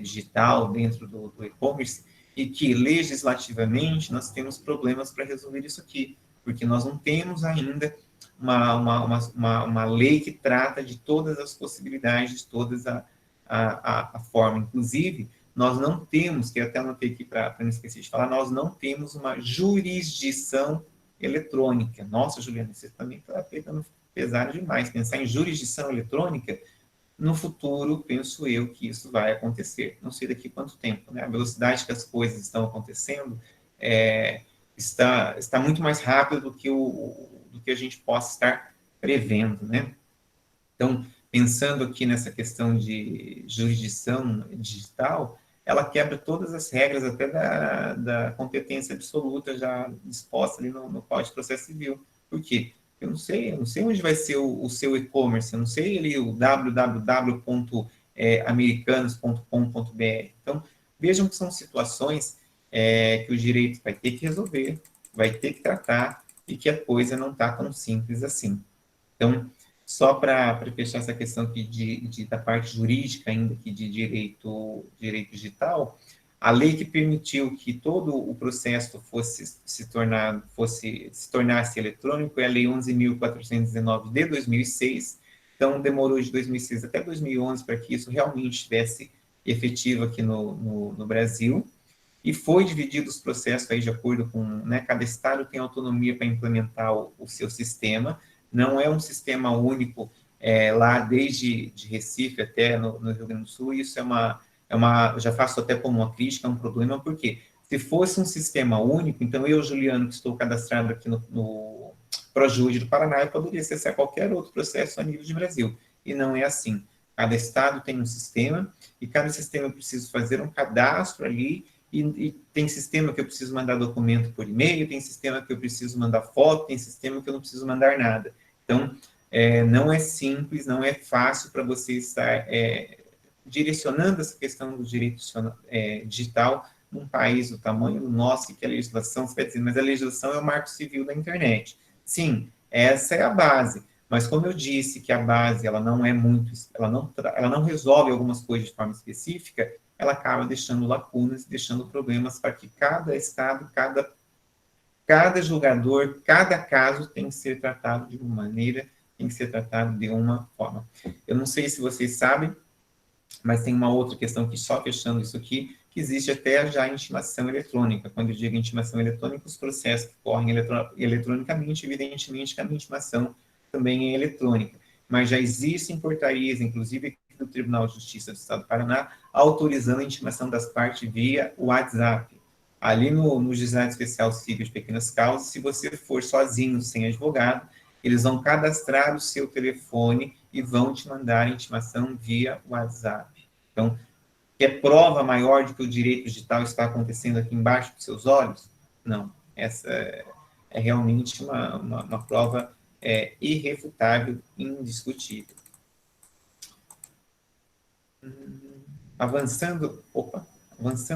digital, dentro do e-commerce, e que, legislativamente, nós temos problemas para resolver isso aqui, porque nós não temos ainda uma lei que trata de todas as possibilidades, de todas a forma. Inclusive, nós não temos, que eu até anotei aqui para não esquecer de falar, nós não temos uma jurisdição eletrônica. Nossa, Juliana, você também está pegando pesado demais. Pensar em jurisdição eletrônica, no futuro, penso eu que isso vai acontecer. Não sei daqui quanto tempo, né? A velocidade que as coisas estão acontecendo está muito mais rápido do que a gente possa estar prevendo, né? Então, pensando aqui nessa questão de jurisdição digital, ela quebra todas as regras, até da competência absoluta já disposta ali no Código de Processo Civil. Por quê? Eu não sei onde vai ser o seu e-commerce, eu não sei ali o www.americanos.com.br. Então, vejam que são situações que o direito vai ter que resolver, vai ter que tratar, e que a coisa não está tão simples assim. Então, Só para fechar essa questão aqui da parte jurídica ainda, aqui de direito digital, a lei que permitiu que todo o processo se tornasse eletrônico é a Lei 11.419 de 2006. Então, demorou de 2006 até 2011 para que isso realmente estivesse efetivo aqui no Brasil. E foi dividido os processos aí de acordo com, né, cada estado tem autonomia para implementar o seu sistema. Não é um sistema único lá desde de Recife até no Rio Grande do Sul. Isso já faço até como uma crítica, é um problema, porque se fosse um sistema único, então eu, Juliano, que estou cadastrado aqui no ProJude do Paraná, eu poderia acessar qualquer outro processo a nível de Brasil. E não é assim. Cada estado tem um sistema, e cada sistema eu preciso fazer um cadastro ali, e tem sistema que eu preciso mandar documento por e-mail, tem sistema que eu preciso mandar foto, tem sistema que eu não preciso mandar nada. Então, não é simples, não é fácil para você estar direcionando essa questão do direito digital num país do tamanho do nosso, que a legislação, você vai dizer, mas a legislação é o marco civil da internet. Sim, essa é a base, mas como eu disse que a base ela não é muito, ela não resolve algumas coisas de forma específica, ela acaba deixando lacunas, deixando problemas para que cada estado, cada julgador, cada caso tem que ser tratado de uma maneira, tem que ser tratado de uma forma. Eu não sei se vocês sabem, mas tem uma outra questão que, só fechando isso aqui, que existe até já a intimação eletrônica. Quando eu digo intimação eletrônica, os processos que correm eletronicamente, evidentemente que a intimação também é eletrônica. Mas já existem portarias, inclusive aqui do Tribunal de Justiça do Estado do Paraná, autorizando a intimação das partes via WhatsApp. Ali no Juizado Especial Civil de Pequenas Causas, se você for sozinho, sem advogado, eles vão cadastrar o seu telefone e vão te mandar a intimação via WhatsApp. Então, quer prova maior de que o direito digital está acontecendo aqui embaixo dos seus olhos? Não. Essa é realmente uma prova irrefutável, indiscutível. Avançando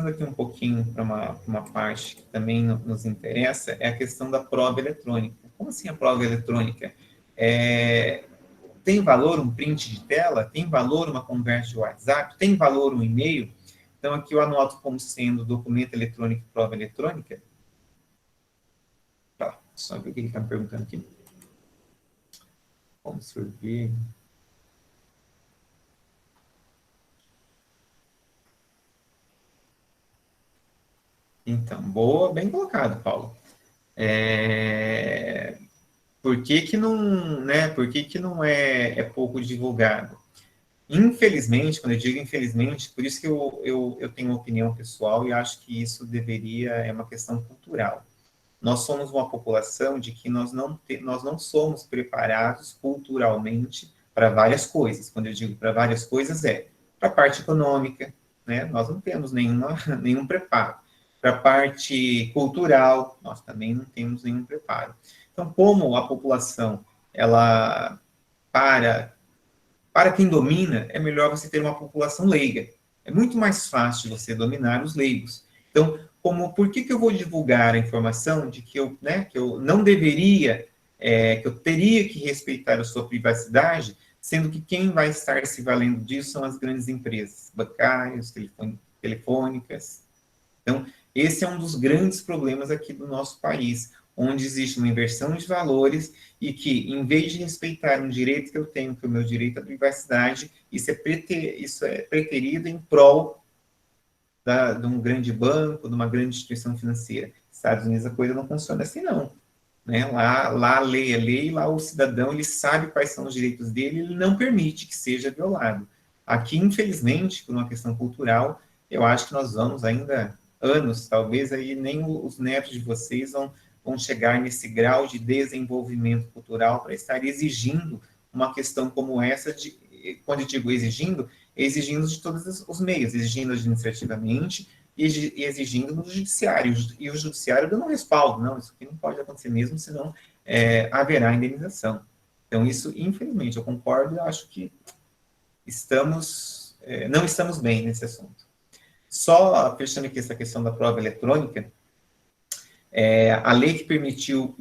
aqui um pouquinho para uma parte que também nos interessa, é a questão da prova eletrônica. Como assim a prova eletrônica? Tem valor um print de tela? Tem valor uma conversa de WhatsApp? Tem valor um e-mail? Então, aqui eu anoto como sendo documento eletrônico e prova eletrônica. Tá, só ver o que ele está me perguntando aqui. Vamos ver. Então, boa, bem colocado, Paulo. Por que não, né? Por que não é pouco divulgado? Infelizmente, quando eu digo infelizmente, por isso que eu tenho uma opinião pessoal e acho que isso é uma questão cultural. Nós somos uma população de que nós não somos preparados culturalmente para várias coisas. Quando eu digo para várias coisas, para a parte econômica, né? Nós não temos nenhum preparo. Para a parte cultural, nós também não temos nenhum preparo. Então, como a população, ela, para quem domina, é melhor você ter uma população leiga. É muito mais fácil você dominar os leigos. Então, por que eu vou divulgar a informação de que eu não deveria, que eu teria que respeitar a sua privacidade, sendo que quem vai estar se valendo disso são as grandes empresas, bancárias, telefônicas. Então, esse é um dos grandes problemas aqui do nosso país, onde existe uma inversão de valores e que, em vez de respeitar um direito que eu tenho, que é o meu direito à privacidade, isso é preterido em prol de um grande banco, de uma grande instituição financeira. Nos Estados Unidos a coisa não funciona assim, não. Né? Lá a lei é lei, lá o cidadão ele sabe quais são os direitos dele e ele não permite que seja violado. Aqui, infelizmente, por uma questão cultural, eu acho que nós vamos ainda anos, talvez aí nem os netos de vocês vão chegar nesse grau de desenvolvimento cultural para estar exigindo uma questão como essa, quando eu digo exigindo de todos os meios, exigindo administrativamente e exigindo no judiciário, e o judiciário dando um respaldo, não, isso aqui não pode acontecer mesmo, senão haverá indenização. Então, isso, infelizmente, eu concordo e acho que não estamos bem nesse assunto. Só fechando aqui essa questão da prova eletrônica, A lei que permitiu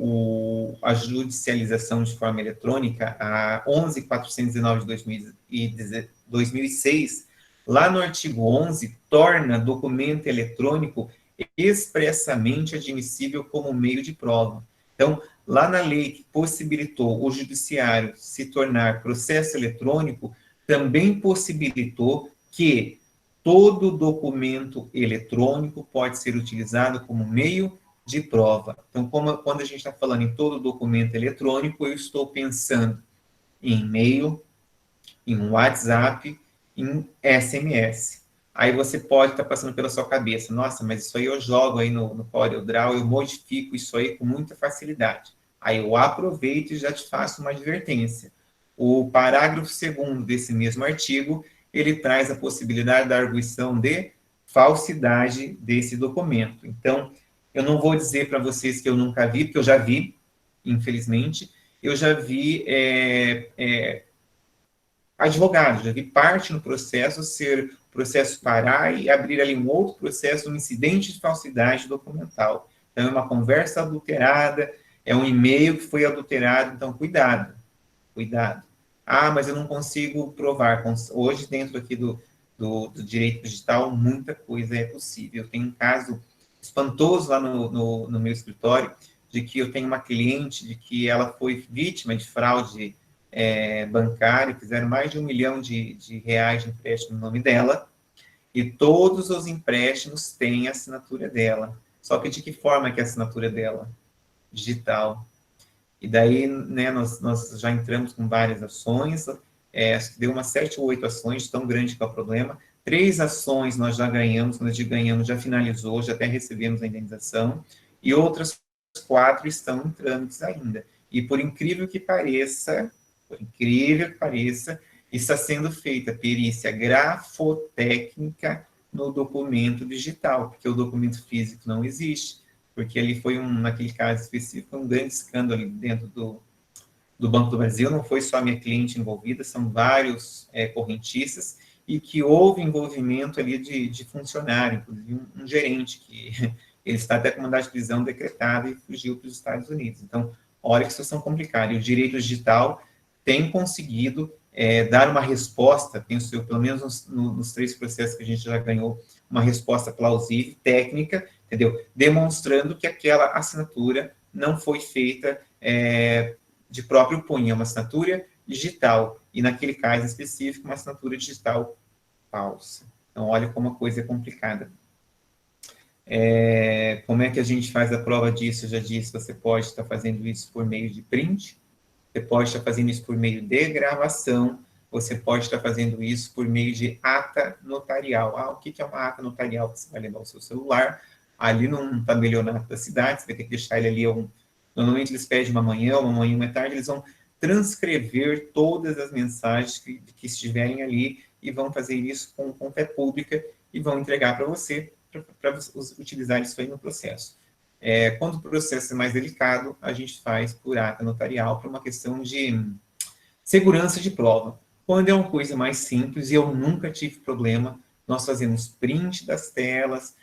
a judicialização de forma eletrônica, a 11.419 de 2006, lá no artigo 11, torna documento eletrônico expressamente admissível como meio de prova. Então, lá na lei que possibilitou o judiciário se tornar processo eletrônico, também possibilitou que todo documento eletrônico pode ser utilizado como meio de prova. Então, quando a gente está falando em todo documento eletrônico, eu estou pensando em e-mail, em WhatsApp, em SMS. Aí você pode estar passando pela sua cabeça, nossa, mas isso aí eu jogo aí no CorelDRAW, eu modifico isso aí com muita facilidade. Aí eu aproveito e já te faço uma advertência. O parágrafo 2º desse mesmo artigo, ele traz a possibilidade da arguição de falsidade desse documento. Então, eu não vou dizer para vocês que eu nunca vi, porque eu já vi, infelizmente, eu já vi advogado, já vi parte no processo processo parar e abrir ali um outro processo, um incidente de falsidade documental. Então, é uma conversa adulterada, é um e-mail que foi adulterado, então, cuidado, cuidado. Ah, mas eu não consigo provar. Hoje, dentro aqui do direito digital, muita coisa é possível. Eu tenho um caso espantoso lá no meu escritório, de que eu tenho uma cliente, de que ela foi vítima de fraude bancário, fizeram mais de R$1 milhão de reais de empréstimo no nome dela, e todos os empréstimos têm a assinatura dela. Só que de que forma que é a assinatura dela? Digital. E daí, né, nós já entramos com várias ações, acho que deu umas 7 ou 8 ações, tão grande que é o problema. 3 ações nós já ganhamos, quando a gente ganhamos, já finalizou, já até recebemos a indenização, e outras 4 estão em trâmites ainda. E por incrível que pareça, está sendo feita perícia grafotécnica no documento digital, porque o documento físico não existe, porque ali foi naquele caso específico, um grande escândalo ali dentro do Banco do Brasil, não foi só a minha cliente envolvida, são vários correntistas, e que houve envolvimento ali de funcionário, inclusive um gerente, que ele está até com mandado de prisão decretado e fugiu para os Estados Unidos. Então, olha que situação complicada. E o direito digital tem conseguido dar uma resposta, penso eu, pelo menos nos 3 processos que a gente já ganhou, uma resposta plausível, técnica, entendeu? Demonstrando que aquela assinatura não foi feita de próprio punho, é uma assinatura digital, e naquele caso específico, uma assinatura digital falsa. Então, olha como a coisa é complicada. Como é que a gente faz a prova disso? Eu já disse, você pode estar fazendo isso por meio de print, você pode estar fazendo isso por meio de gravação, você pode estar fazendo isso por meio de ata notarial. O que é uma ata notarial? Você vai levar o seu celular, ali num tabelionato da cidade, você vai ter que deixar ele ali, normalmente eles pedem uma manhã, uma tarde, eles vão transcrever todas as mensagens que estiverem ali e vão fazer isso com fé pública e vão entregar para você, para utilizar isso aí no processo. Quando o processo é mais delicado, a gente faz por ata notarial, por uma questão de segurança de prova. Quando é uma coisa mais simples, e eu nunca tive problema, nós fazemos print das telas,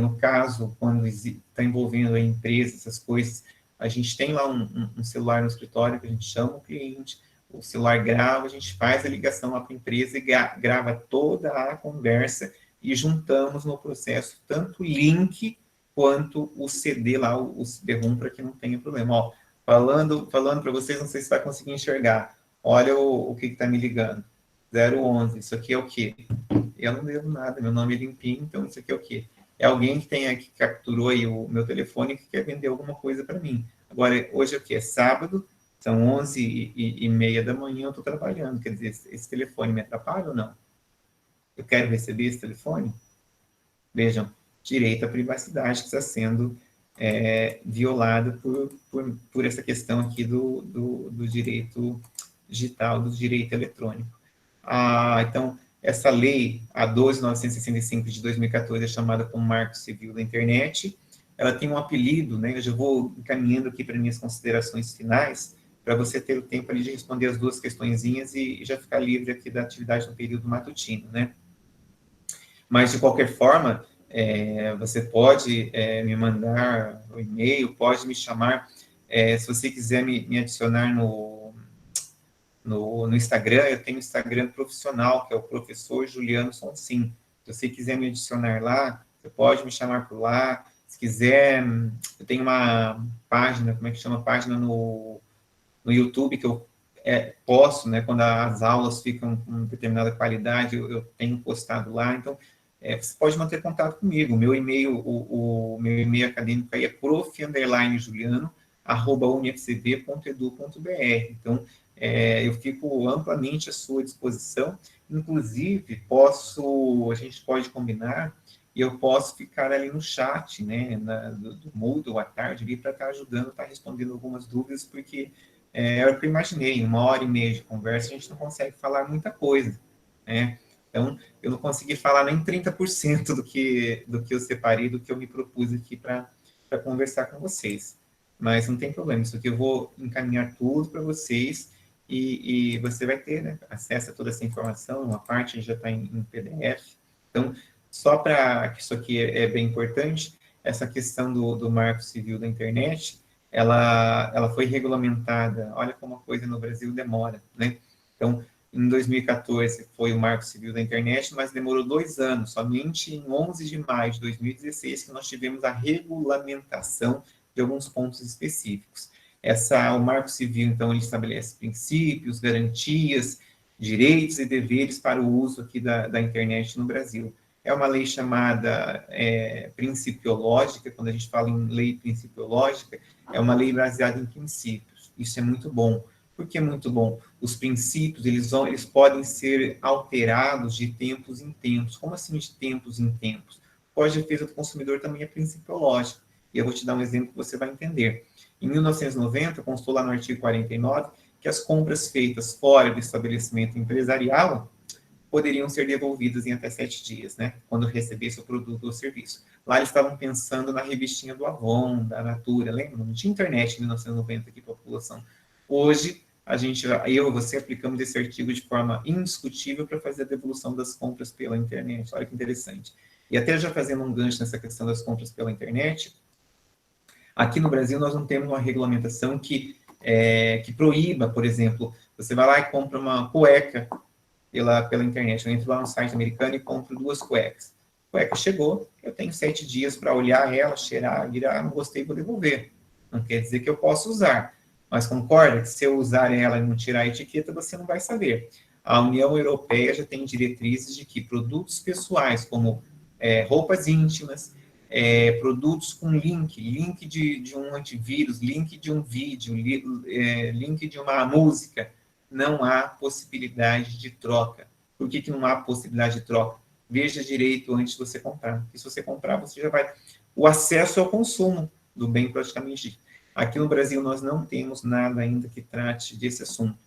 no caso, quando está envolvendo a empresa, essas coisas, a gente tem lá um celular no escritório que a gente chama o cliente, o celular grava, a gente faz a ligação lá para a empresa e grava toda a conversa e juntamos no processo tanto o link quanto o CD lá, o CD-ROM, para que não tenha problema. Falando para vocês, não sei se está conseguindo enxergar. Olha o que está me ligando. 011, isso aqui é o quê? Eu não devo nada, meu nome é limpinho, então isso aqui é o quê? É alguém que capturou aí o meu telefone e que quer vender alguma coisa para mim. Agora, hoje é o quê? É sábado, são 11h30 da manhã, eu estou trabalhando. Quer dizer, esse telefone me atrapalha ou não? Eu quero receber esse telefone? Vejam, direito à privacidade que está sendo violado por essa questão aqui do direito digital, do direito eletrônico. Então, essa lei, a 12.965 de 2014, é chamada como Marco Civil da Internet. Ela tem um apelido, né? Eu já vou encaminhando aqui para minhas considerações finais, para você ter o tempo ali de responder as 2 questõezinhas e já ficar livre aqui da atividade no período matutino, né? Mas, de qualquer forma, Você pode me mandar o e-mail, pode me chamar. Se você quiser me adicionar no Instagram, eu tenho um Instagram profissional, que é o Professor Juliano Sonsim. Se você quiser me adicionar lá, você pode me chamar por lá. Se quiser, eu tenho uma página, como é que chama? Página no YouTube, que eu posto, né, quando as aulas ficam com determinada qualidade, eu tenho postado lá. Então, você pode manter contato comigo. Meu e-mail, o meu e-mail acadêmico aí é prof_juliano@unfcb.edu.br. Então, eu fico amplamente à sua disposição. Inclusive, a gente pode combinar e eu posso ficar ali no chat, né, do Moodle à tarde, ali, para estar ajudando, estar respondendo algumas dúvidas, porque é o que eu imaginei, em 1h30 de conversa, a gente não consegue falar muita coisa, né? Então, eu não consegui falar nem 30% do que eu separei, do que eu me propus aqui para conversar com vocês. Mas não tem problema, isso aqui eu vou encaminhar tudo para vocês e você vai ter, né, acesso a toda essa informação, uma parte já está em PDF. Então, só para que isso aqui é bem importante, essa questão do Marco Civil da Internet, ela foi regulamentada, olha como a coisa no Brasil demora, né? Então, em 2014 foi o Marco Civil da Internet, mas demorou 2 anos, somente em 11 de maio de 2016 que nós tivemos a regulamentação de alguns pontos específicos. O Marco Civil, então, ele estabelece princípios, garantias, direitos e deveres para o uso aqui da internet no Brasil. É uma lei chamada principiológica. Quando a gente fala em lei principiológica, é uma lei baseada em princípios. Isso é muito bom. Por que é muito bom? Os princípios, eles podem ser alterados de tempos em tempos. Como assim de tempos em tempos? O Código de Defesa do Consumidor também é principiológico. E eu vou te dar um exemplo que você vai entender. Em 1990, constou lá no artigo 49, que as compras feitas fora do estabelecimento empresarial poderiam ser devolvidas em até 7 dias, né? Quando recebesse o produto ou serviço. Lá eles estavam pensando na revistinha do Avon, da Natura, lembra? Não tinha internet em 1990 aqui para a população. Hoje, eu e você aplicamos esse artigo de forma indiscutível para fazer a devolução das compras pela internet. Olha que interessante. E até já fazendo um gancho nessa questão das compras pela internet, aqui no Brasil nós não temos uma regulamentação que proíba, por exemplo, você vai lá e compra uma cueca pela internet. Eu entro lá no site americano e compro 2 cuecas. A cueca chegou, eu tenho 7 dias para olhar ela, cheirar, virar, não gostei, vou devolver. Não quer dizer que eu possa usar, mas concorda que se eu usar ela e não tirar a etiqueta, você não vai saber. A União Europeia já tem diretrizes de que produtos pessoais, como roupas íntimas, produtos com link de um antivírus, link de um vídeo, link de uma música, não há possibilidade de troca. Por que não há possibilidade de troca? Veja direito antes de você comprar. Porque se você comprar, você já vai... O acesso ao consumo do bem praticamente. Aqui no Brasil, nós não temos nada ainda que trate desse assunto.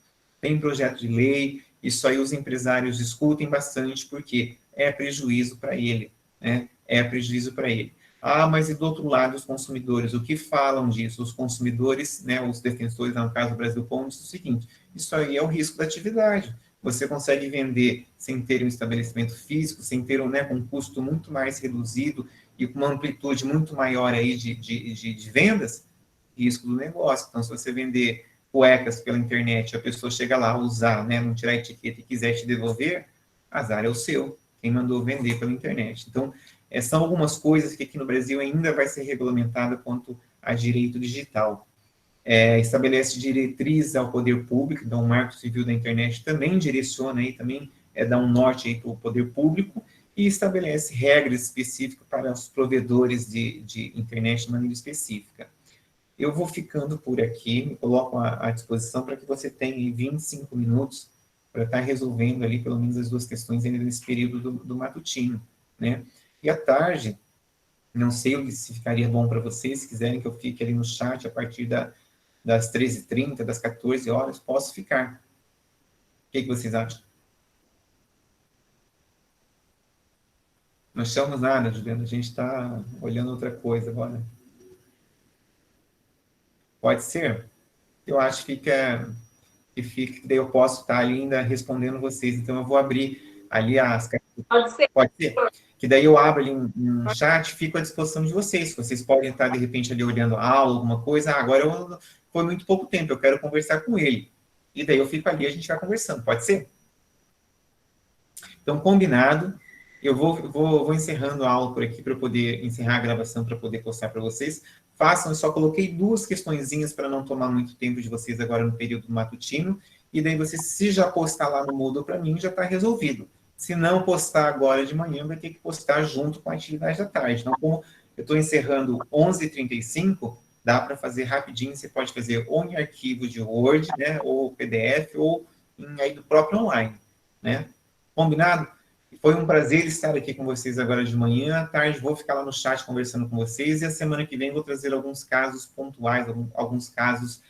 Tem projeto de lei, isso aí os empresários discutem bastante, porque é prejuízo para ele, né? É prejuízo para ele. Ah, mas e do outro lado, os consumidores, o que falam disso? Os consumidores, né, os defensores, no caso do Brasil Com, dizem o seguinte: isso aí é o risco da atividade. Você consegue vender sem ter um estabelecimento físico, sem ter com um custo muito mais reduzido e com uma amplitude muito maior aí de vendas, risco do negócio. Então, se você vender cuecas pela internet, a pessoa chega lá, usar, né, não tirar a etiqueta e quiser te devolver, azar é o seu, quem mandou vender pela internet. Então, são algumas coisas que aqui no Brasil ainda vai ser regulamentada quanto a direito digital. Estabelece diretrizes ao poder público, então o Marco Civil da Internet também direciona, aí, também dá um norte para o poder público, e estabelece regras específicas para os provedores de internet de maneira específica. Eu vou ficando por aqui, me coloco à disposição para que você tenha 25 minutos para estar resolvendo ali pelo menos as 2 questões ainda nesse período do matutino, né? E à tarde, não sei se ficaria bom para vocês, se quiserem que eu fique ali no chat a partir das 13h30, das 14 horas, posso ficar. O que vocês acham? Não achamos nada, Juliana, a gente está olhando outra coisa agora. Pode ser? Eu acho que daí eu posso estar ainda respondendo vocês. Então, eu vou abrir ali as
Pode ser.
Pode ser? Que daí eu abro ali um chat, fico à disposição de vocês. Vocês podem estar, de repente, ali olhando a aula, alguma coisa. Agora foi muito pouco tempo, eu quero conversar com ele. E daí eu fico ali, a gente vai conversando. Pode ser? Então, combinado. Eu vou encerrando a aula por aqui para eu poder encerrar a gravação, para poder postar para vocês. Façam, eu só coloquei 2 questõezinhas para não tomar muito tempo de vocês agora no período matutino. E daí você, se já postar lá no Moodle para mim, já está resolvido. Se não postar agora de manhã, vai ter que postar junto com a atividade da tarde. Então, como eu estou encerrando 11h35, dá para fazer rapidinho. Você pode fazer ou em arquivo de Word, né, ou PDF, ou aí do próprio online, né? Combinado? Foi um prazer estar aqui com vocês agora de manhã. À tarde vou ficar lá no chat conversando com vocês. E a semana que vem vou trazer alguns casos pontuais, alguns casos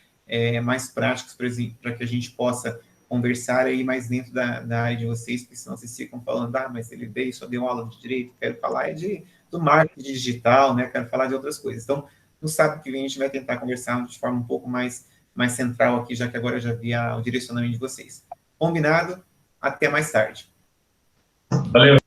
mais práticos para que a gente possa conversar aí mais dentro da área de vocês, porque senão vocês ficam falando, mas ele veio, só deu aula de direito, quero falar do marketing digital, né? Quero falar de outras coisas. Então, no sábado que vem a gente vai tentar conversar de forma um pouco mais central aqui, já que agora eu já vi o direcionamento de vocês. Combinado? Até mais tarde.
Valeu.